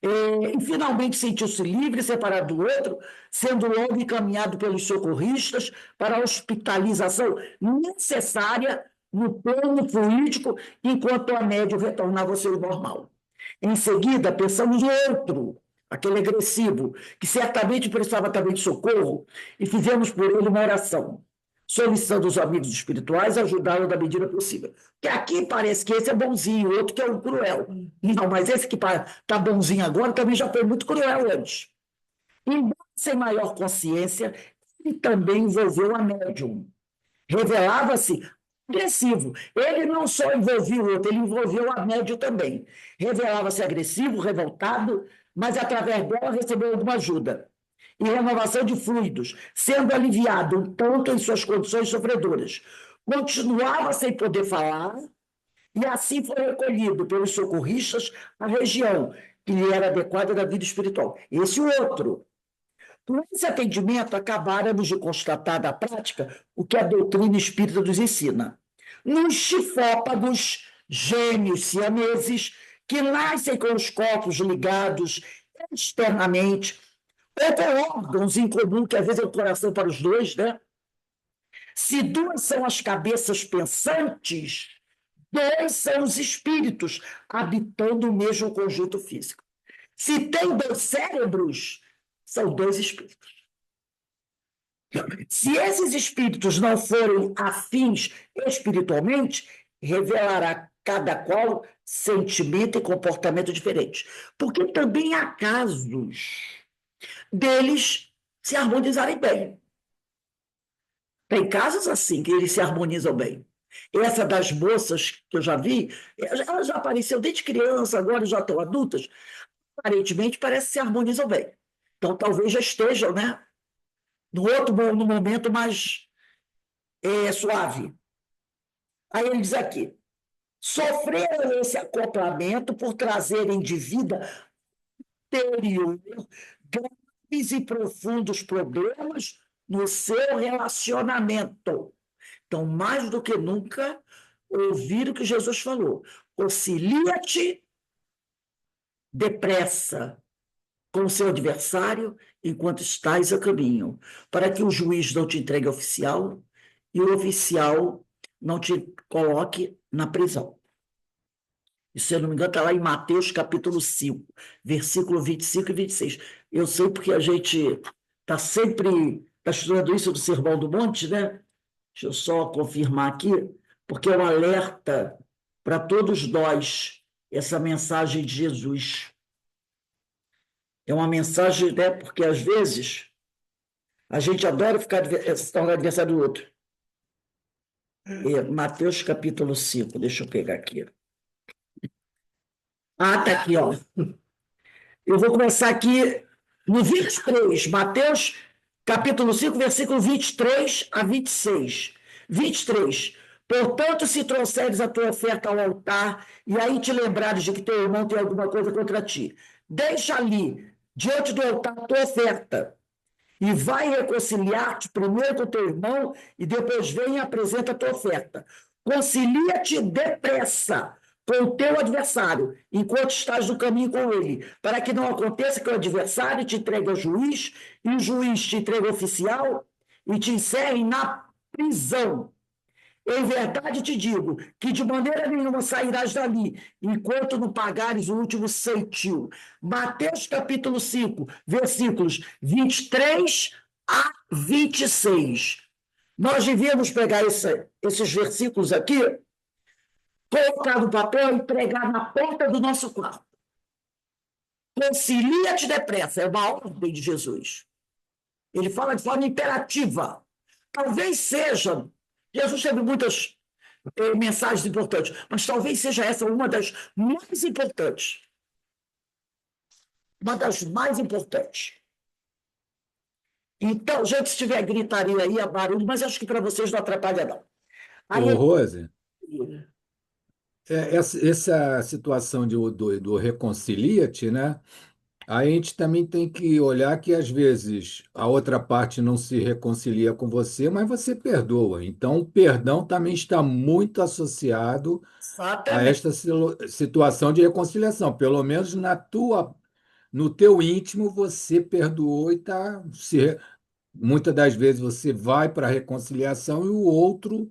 E finalmente sentiu-se livre, separado do outro, sendo logo encaminhado pelos socorristas para a hospitalização necessária no plano fluídico, enquanto a médio retornava ao seu normal. Em seguida, pensamos no outro, aquele agressivo, que certamente precisava também de socorro, e fizemos por ele uma oração, solicitando aos amigos espirituais ajudá-lo da medida possível. Porque aqui parece que esse é bonzinho, o outro que é um cruel. Não, mas esse que está bonzinho agora também já foi muito cruel antes. Embora sem maior consciência, ele também envolveu a médium. Revelava-se agressivo. Ele não só envolvia o outro, ele envolveu a médium também. Revelava-se agressivo, revoltado, mas através dela recebeu alguma ajuda e renovação de fluidos, sendo aliviado um tanto em suas condições sofredoras. Continuava sem poder falar, e assim foi recolhido pelos socorristas à região que lhe era adequada da vida espiritual. Esse outro. Com esse atendimento, acabáramos de constatar na prática o que a doutrina espírita nos ensina. Nos chifópagos, gêmeos siameses, que nascem com os corpos ligados externamente, ou com órgãos em comum, que às vezes é o coração para os dois, né? Se duas são as cabeças pensantes, dois são os espíritos, habitando o mesmo conjunto físico. Se tem 2 cérebros, são 2 espíritos. Se esses espíritos não forem afins espiritualmente, revelará cada qual sentimento e comportamento diferente. Porque também há casos deles se harmonizarem bem. Tem casos assim, que eles se harmonizam bem. Essa das moças que eu já vi, ela já apareceu desde criança, agora já estão adultas, aparentemente parece que se harmonizam bem. Então, talvez já estejam, né, no momento mais suave. Aí ele diz aqui: sofreram esse acoplamento por trazerem de vida anterior graves e profundos problemas no seu relacionamento. Então, mais do que nunca, ouvir o que Jesus falou: concilia-te depressa com o seu adversário enquanto estás a caminho, para que o juiz não te entregue ao oficial e o oficial não te coloque na prisão. Isso, se eu não me engano, está lá em Mateus capítulo 5, versículo 25 e 26. Eu sei porque a gente está sempre estudando isso do Sermão do Monte, né? Deixa eu só confirmar aqui, porque é um alerta para todos nós, essa mensagem de Jesus. É uma mensagem, né? Porque às vezes a gente adora estar no aniversário do outro. Mateus capítulo 5, deixa eu pegar aqui. Ah, está aqui, ó. Eu vou começar aqui no 23, Mateus, capítulo 5, versículo 23 a 26. 23. Portanto, se trouxeres a tua oferta ao altar, e aí te lembrares de que teu irmão tem alguma coisa contra ti, deixa ali, diante do altar, a tua oferta, e vai reconciliar-te primeiro com teu irmão, e depois vem e apresenta a tua oferta. Concilia-te depressa com o teu adversário, enquanto estás no caminho com ele, para que não aconteça que o adversário te entregue ao juiz, e o juiz te entregue ao oficial, e te encerre na prisão. Em verdade te digo que de maneira nenhuma sairás dali, enquanto não pagares o último ceitil. Mateus capítulo 5, versículos 23 a 26. Nós devíamos pegar esses versículos aqui, colocar no papel e pregar na porta do nosso quarto. Concilia-te depressa, é uma ordem de Jesus. Ele fala de forma imperativa. Talvez seja, Jesus teve muitas mensagens importantes, mas talvez seja essa uma das mais importantes. Uma das mais importantes. Então, gente, se tiver gritaria aí, é barulho, mas acho que para vocês não atrapalha, não. Aí, Ô, Rose, essa situação do reconcilia-te, né? A gente também tem que olhar que, às vezes, a outra parte não se reconcilia com você, mas você perdoa. Então, o perdão também está muito associado a exatamente. esta situação de reconciliação. Pelo menos no teu íntimo, você perdoou e está muitas das vezes você vai para a reconciliação e o outro,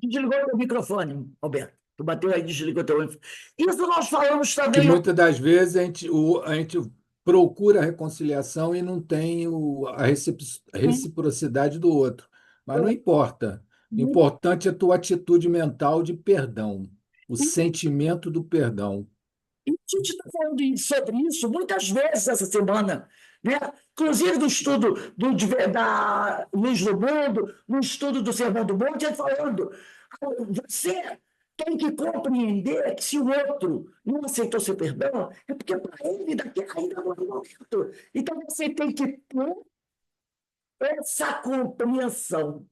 Desligou o microfone, Alberto. Tu bateu aí, desligou teu microfone. Isso nós falamos que também. muitas das vezes a gente procura a reconciliação e não tem a reciprocidade do outro. Mas não importa. O importante é a tua atitude mental de perdão, o sentimento do perdão. E a gente está falando sobre isso muitas vezes essa semana, né? Inclusive no estudo da Luz do Mundo, no estudo do Sermão do Monte, ele falando, você tem que compreender que se o outro não aceitou seu perdão, é porque para ele daqui ainda não é o momento. Então você tem que ter essa compreensão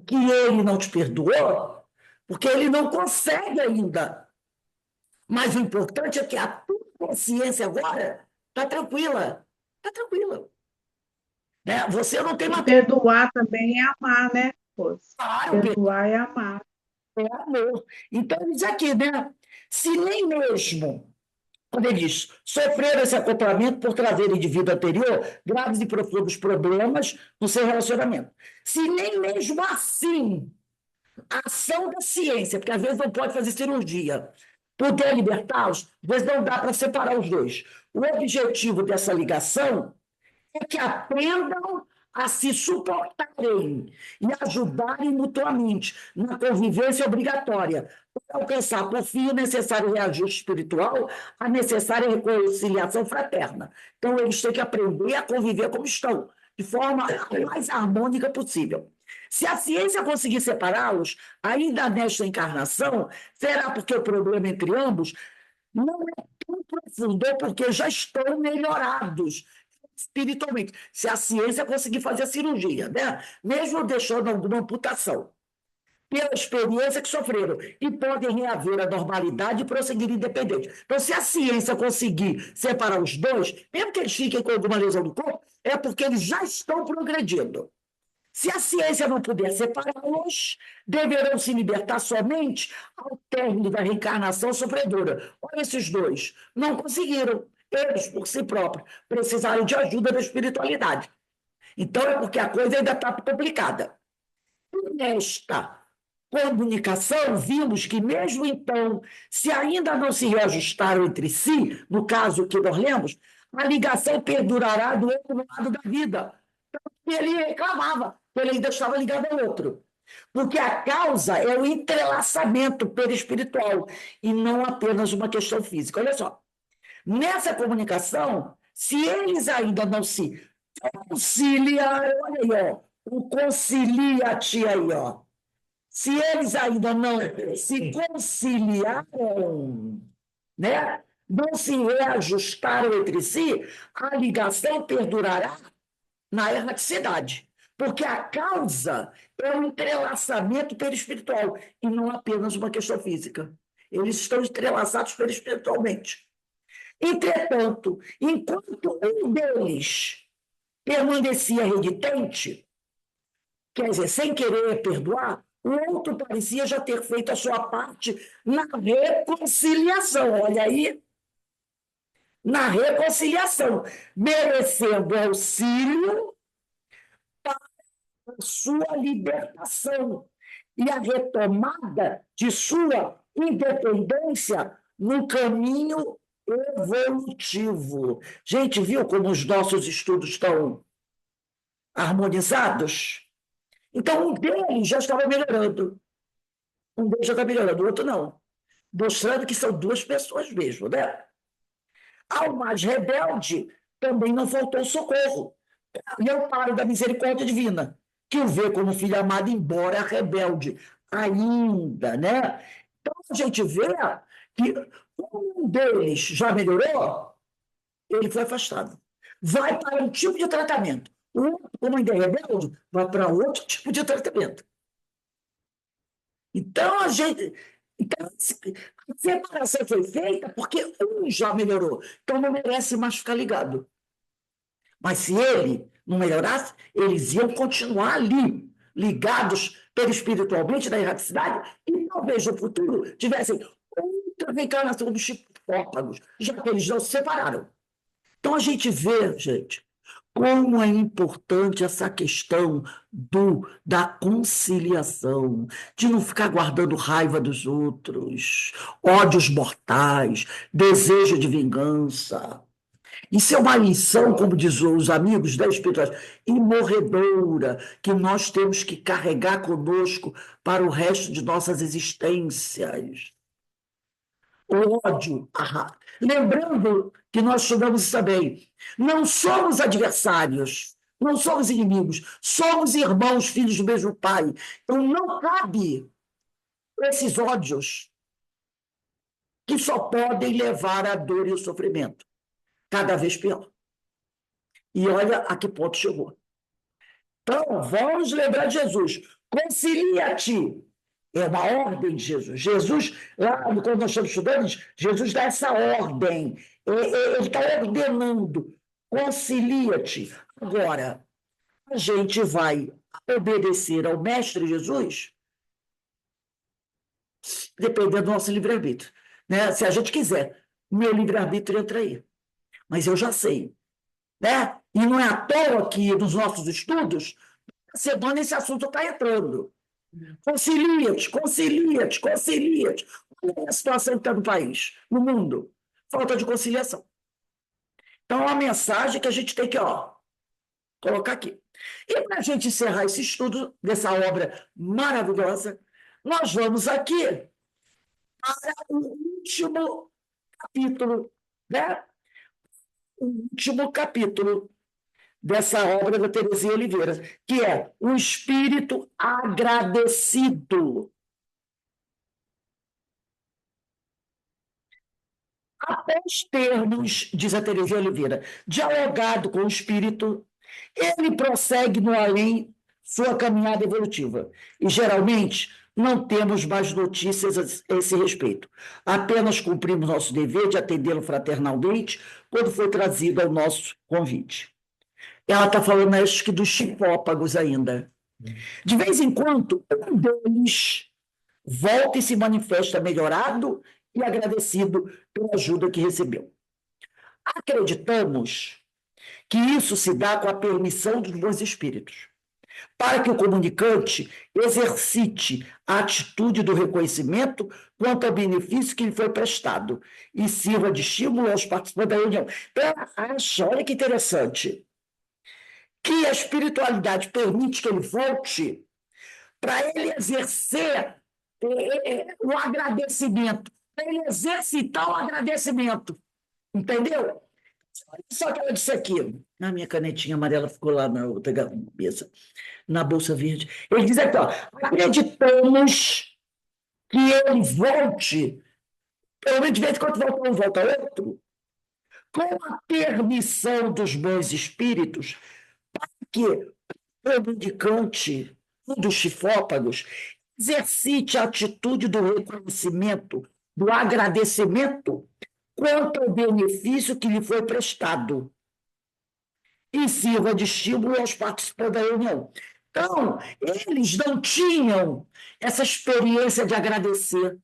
que ele não te perdoou, porque ele não consegue ainda. Mas o importante é que a tua consciência agora está tranquila. Está tranquila. Né? Você não tem E uma. perdoar também é amar, né? Pois. Claro, Perdoar é amar. é amor. Então, diz aqui, né? Se nem mesmo, quando ele diz, sofreram esse acoplamento por trazerem de vida anterior graves e profundos problemas no seu relacionamento. Se nem mesmo assim a ação da ciência, porque às vezes não pode fazer cirurgia, puder libertá-los, às vezes não dá para separar os dois. O objetivo dessa ligação é que aprendam a se suportarem e ajudarem mutuamente na convivência obrigatória, para alcançar, por fim, o necessário reajuste espiritual, a necessária reconciliação fraterna. Então, eles têm que aprender a conviver como estão, de forma mais harmônica possível. Se a ciência conseguir separá-los, ainda nesta encarnação, será porque o problema entre ambos não é tão profundo, ou porque já estão melhorados espiritualmente. Se a ciência conseguir fazer a cirurgia, né? Mesmo deixando alguma amputação, pela experiência que sofreram, e podem reaver a normalidade e prosseguir independente. Então, se a ciência conseguir separar os dois, mesmo que eles fiquem com alguma lesão no corpo, é porque eles já estão progredindo. Se a ciência não puder separá-los, deverão se libertar somente ao término da reencarnação sofredora. Olha, esses dois não conseguiram, eles por si próprios, precisaram de ajuda da espiritualidade. Então é porque a coisa ainda está complicada. E nesta comunicação, vimos que mesmo então, se ainda não se reajustaram entre si, no caso que nós lemos, a ligação perdurará do outro lado da vida. E ele reclamava, ele ainda estava ligado ao outro. Porque a causa é o entrelaçamento perispiritual e não apenas uma questão física. Olha só, nessa comunicação, se eles ainda não se conciliaram, olha aí, ó, o concilia-te aí, ó. Se eles ainda não se conciliaram, né? não se reajustaram entre si, a ligação perdurará na erraticidade, porque a causa é o entrelaçamento perispiritual e não apenas uma questão física. Eles estão entrelaçados perispiritualmente. Entretanto, enquanto um deles permanecia renitente, quer dizer, sem querer perdoar, o outro parecia já ter feito a sua parte na reconciliação. Olha aí, na reconciliação, merecendo auxílio para a sua libertação e a retomada de sua independência no caminho evolutivo. Gente, viu como os nossos estudos estão harmonizados? Então, um deles já estava melhorando. Um deles já está melhorando, o outro não. Mostrando que são duas pessoas mesmo, né? Ao mais rebelde, também não faltou socorro. E ao paro da misericórdia divina, que o vê como filho amado, embora rebelde ainda, né? Então, a gente vê que um deles já melhorou, ele foi afastado. Vai para um tipo de tratamento. O outro, como ainda é rebelde, vai para outro tipo de tratamento. Então, então, a separação foi feita porque um já melhorou. Então, não merece mais ficar ligado. Mas se ele não melhorasse, eles iam continuar ali, ligados perispiritualmente na erraticidade, e talvez no futuro tivessem outra reencarnação dos chipópagos, já que eles não se separaram. Então, a gente vê, gente, como é importante essa questão da conciliação, de não ficar guardando raiva dos outros, ódios mortais, desejo de vingança. Isso é uma lição, como diz os amigos da espiritualidade, imorredoura, que nós temos que carregar conosco para o resto de nossas existências. O ódio. Lembrando que nós estudamos isso também. Não somos adversários, não somos inimigos, somos irmãos, filhos do mesmo pai. Então não cabe esses ódios que só podem levar à dor e ao sofrimento, cada vez pior. E olha a que ponto chegou. Então, vamos lembrar de Jesus. Concilia-te. É uma ordem de Jesus. Jesus, lá quando nós estamos estudando, Jesus dá essa ordem. Ele está ordenando. Concilia-te. Agora, a gente vai obedecer ao Mestre Jesus dependendo do nosso livre-arbítrio. Né? Se a gente quiser, meu livre-arbítrio entra aí. Mas eu já sei. Né? E não é à toa que nos nossos estudos, semana esse assunto está entrando. Concilia-te, concilia-te, concilia-te. Olha a situação que está no país, no mundo. Falta de conciliação. Então, é uma mensagem que a gente tem que colocar aqui. E para a gente encerrar esse estudo dessa obra maravilhosa, nós vamos aqui para o último capítulo, né? O último capítulo dessa obra da Terezinha Oliveira, que é o espírito agradecido. Após termos, diz a Terezinha Oliveira, dialogado com o espírito, ele prossegue no além sua caminhada evolutiva. E, geralmente, não temos mais notícias a esse respeito. Apenas cumprimos nosso dever de atendê-lo fraternalmente quando foi trazido ao nosso convite. Ela está falando, acho que dos chipópagos ainda. De vez em quando, um deles volta e se manifesta melhorado e agradecido pela ajuda que recebeu. Acreditamos que isso se dá com a permissão dos bons espíritos, para que o comunicante exercite a atitude do reconhecimento quanto ao benefício que lhe foi prestado e sirva de estímulo aos participantes da reunião. Então, ela acha, olha que interessante, que a espiritualidade permite que ele volte para ele exercer o agradecimento, para ele exercitar o agradecimento. Entendeu? Olha só que ela disse aqui. A minha canetinha amarela ficou lá na outra mesa, na bolsa verde. Ele diz aqui, acreditamos que ele volte pelo menos de vez em quando volta um, volta outro, com a permissão dos bons espíritos, que o mendicante, um dos chifópagos, exercite a atitude do reconhecimento, do agradecimento quanto ao benefício que lhe foi prestado e sirva de estímulo aos participantes da reunião. Então, eles não tinham essa experiência de agradecer.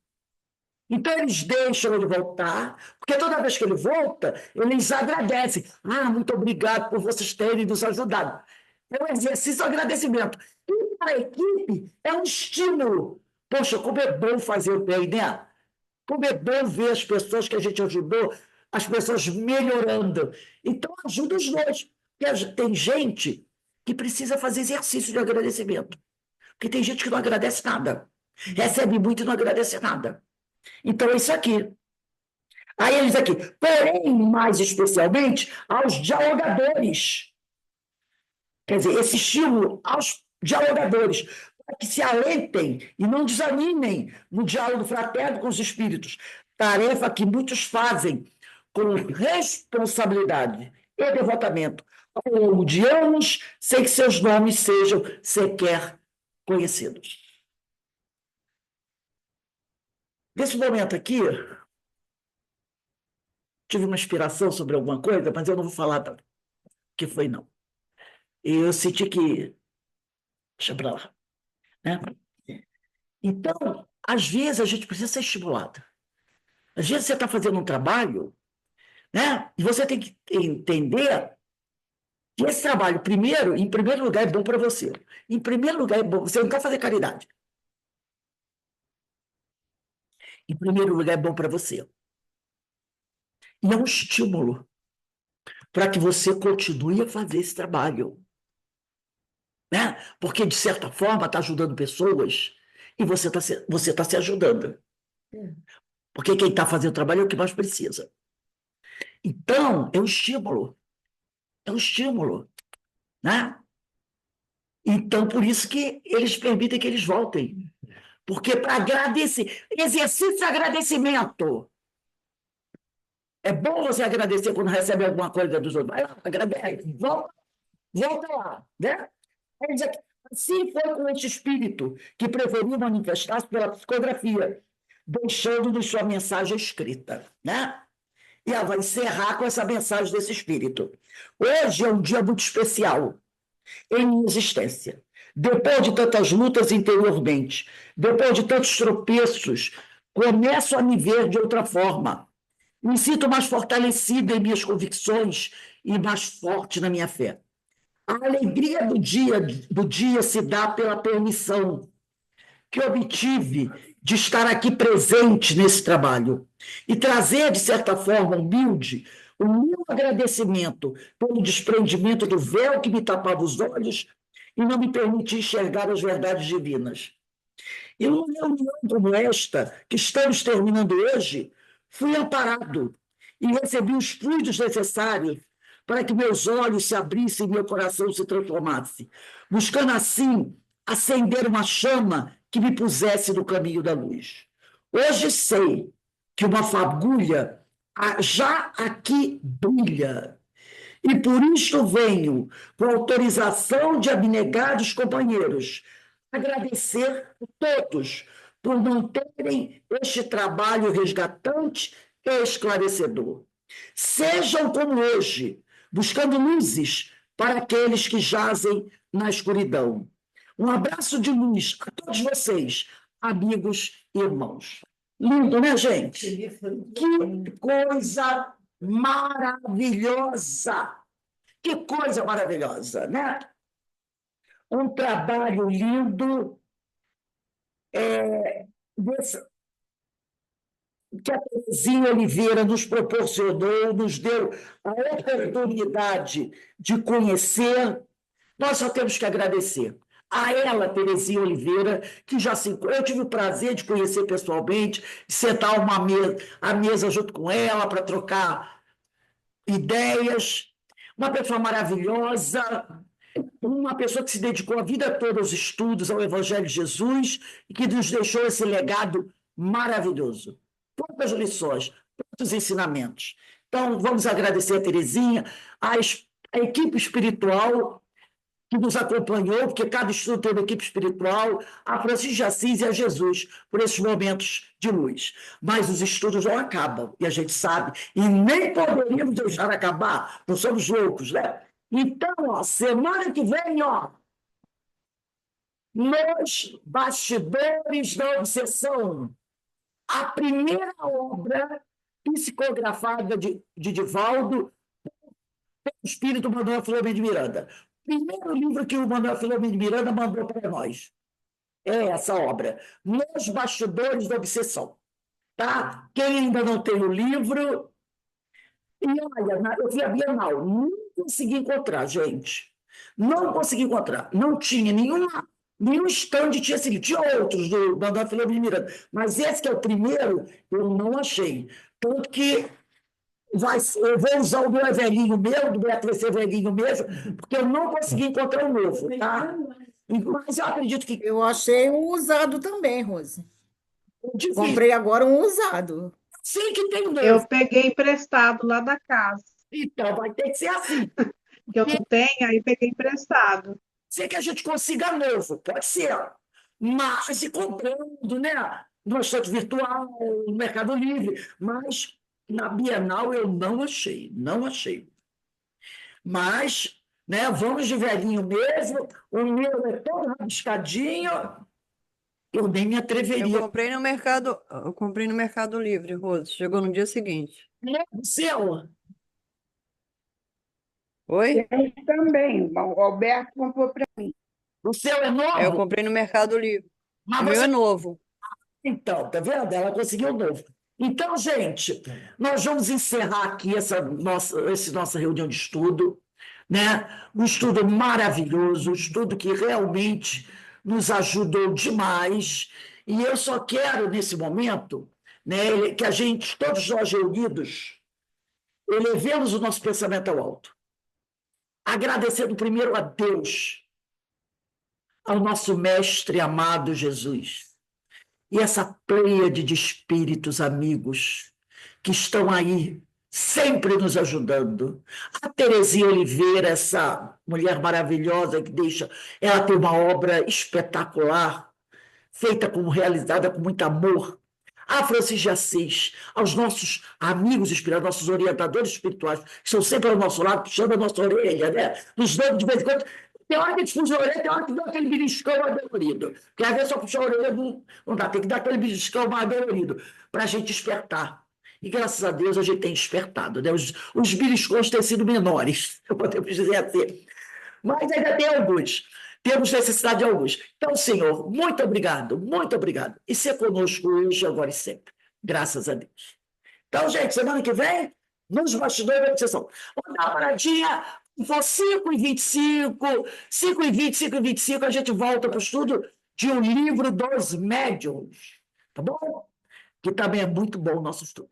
Então, eles deixam ele voltar, porque toda vez que ele volta, eles agradecem. Ah, muito obrigado por vocês terem nos ajudado. É um exercício de agradecimento. E para a equipe, é um estímulo. Poxa, como é bom fazer o bem, né? Como é bom ver as pessoas que a gente ajudou, as pessoas melhorando. Então, ajuda os dois. Porque tem gente que precisa fazer exercício de agradecimento. Porque tem gente que não agradece nada. Recebe muito e não agradece nada. Então, é isso aqui. Aí eles aqui, porém, mais especialmente, aos dialogadores. Quer dizer, esse estímulo aos dialogadores, para que se alentem e não desanimem no diálogo fraterno com os espíritos. Tarefa que muitos fazem com responsabilidade e devotamento ao longo de anos, sem que seus nomes sejam sequer conhecidos. Nesse momento aqui, tive uma inspiração sobre alguma coisa, mas eu não vou falar o que foi, não. E eu senti que... Deixa para lá. Né? Então, às vezes, a gente precisa ser estimulado. Às vezes, você está fazendo um trabalho, né? E você tem que entender que esse trabalho, primeiro, em primeiro lugar, é bom para você. Em primeiro lugar, é bom. Você não quer fazer caridade. Em primeiro lugar, é bom para você. E é um estímulo para que você continue a fazer esse trabalho. Né? Porque, de certa forma, está ajudando pessoas e você tá se ajudando. Porque quem está fazendo o trabalho é o que mais precisa. Então, é um estímulo. É um estímulo. Né? Então, por isso que eles permitem que eles voltem. Porque para agradecer, exercício de agradecimento. É bom você agradecer quando recebe alguma coisa dos outros. Vai lá, agradece, volta lá. Né? Assim foi com este espírito que preferiu manifestar-se pela psicografia, deixando-nos sua mensagem escrita. Né? E ela vai encerrar com essa mensagem desse espírito. Hoje é um dia muito especial em minha existência. Depois de tantas lutas interiormente, depois de tantos tropeços, começo a me ver de outra forma. Me sinto mais fortalecida em minhas convicções e mais forte na minha fé. A alegria do dia se dá pela permissão que obtive de estar aqui presente nesse trabalho e trazer, de certa forma, humilde, o meu agradecimento pelo desprendimento do véu que me tapava os olhos e não me permitia enxergar as verdades divinas. E numa reunião como esta, que estamos terminando hoje, fui amparado e recebi os fluidos necessários para que meus olhos se abrissem e meu coração se transformasse, buscando assim acender uma chama que me pusesse no caminho da luz. Hoje sei que uma fagulha já aqui brilha, e por isto venho, com autorização de abnegados companheiros, agradecer a todos por não terem este trabalho resgatante e esclarecedor. Sejam como hoje, buscando luzes para aqueles que jazem na escuridão. Um abraço de luz a todos vocês, amigos e irmãos. Lindo, né, gente? Que coisa maravilhosa! Que coisa maravilhosa, né? Um trabalho lindo que a Terezinha Oliveira nos proporcionou, nos deu a oportunidade de conhecer. Nós só temos que agradecer a ela, Terezinha Oliveira, que eu tive o prazer de conhecer pessoalmente, de sentar à mesa junto com ela para trocar ideias. Uma pessoa maravilhosa, uma pessoa que se dedicou a vida toda aos estudos, ao Evangelho de Jesus, e que nos deixou esse legado maravilhoso. quantas lições, quantos ensinamentos. Então, vamos agradecer a Terezinha, a equipe espiritual que nos acompanhou, porque cada estudo tem uma equipe espiritual, a Francisco de Assis e a Jesus, por esses momentos de luz. Mas os estudos não acabam, e a gente sabe, e nem poderíamos deixar acabar, não somos loucos, né? Então, ó, semana que vem, ó, nos bastidores da obsessão, a primeira obra psicografada de Divaldo, o espírito Manuel Filomeno de Miranda. Primeiro livro que o Manuel Filomeno de Miranda mandou para nós. É essa obra, Nos Bastidores da Obsessão. Tá? Quem ainda não tem o livro... E olha, eu fui à Bienal, não consegui encontrar, gente. Não consegui encontrar. Não tinha nenhum stand tinha esse livro. Tinha outros do Manuel Filomeno de Miranda, mas esse que é o primeiro, eu não achei. Tanto que eu vou usar o meu velhinho meu, do Beto vai ser velhinho mesmo, porque eu não consegui encontrar o novo, tá? Mas eu acredito que Eu achei um usado também, Rose. é difícil. Comprei agora um usado. Sim que tem o novo. Eu peguei emprestado lá da casa. Então, vai ter que ser assim. Que eu não tenho, aí peguei emprestado. Ser que a gente consiga novo, pode ser. Mas se comprando, né? No estante virtual, no Mercado Livre. Mas na Bienal eu não achei, não achei. Mas, né, vamos de velhinho mesmo. O meu é todo rabiscadinho. Eu nem me Eu atreveria. comprei no Mercado Livre, Rose. Chegou no dia seguinte. O seu? Oi? Tem também. O Alberto comprou para O seu é Eu novo? comprei no Mercado Livre. Mas O meu é novo. Então, tá vendo? Ela conseguiu novo. Então, gente, nós vamos encerrar aqui essa nossa reunião de estudo, né? Um estudo maravilhoso, um estudo que realmente nos ajudou demais. E eu só quero, nesse momento, né, que a gente, todos nós reunidos, elevemos o nosso pensamento ao alto, agradecendo primeiro a Deus, ao nosso mestre amado Jesus. E essa pleiade de espíritos amigos que estão aí, sempre nos ajudando. A Terezinha Oliveira, essa mulher maravilhosa que deixa... Ela tem uma obra espetacular, feita realizada com muito amor. A Francisco de Assis, aos nossos amigos espirituais, nossos orientadores espirituais, que estão sempre ao nosso lado, puxando a nossa orelha, né? Nos dando de vez em quando... Tem hora que a gente puxa a orelha, tem hora que dá aquele beliscão mais dolorido. Porque às vezes só puxar a orelha não dá, tem que dar aquele beliscão mais dolorido para a gente despertar. E graças a Deus a gente tem despertado, né? Os beliscões têm sido menores, podemos dizer assim. Mas ainda tem alguns. Temos necessidade de alguns. Então, Senhor, muito obrigado, muito obrigado. E ser conosco hoje, agora e sempre. Graças a Deus. Então, gente, semana que vem, nos bastidores da obsessão. Vamos dar uma paradinha. For 5h25, 5h20, 5h25, a gente volta para o estudo de um livro dos médiuns. Tá bom? Que também é muito bom o nosso estudo.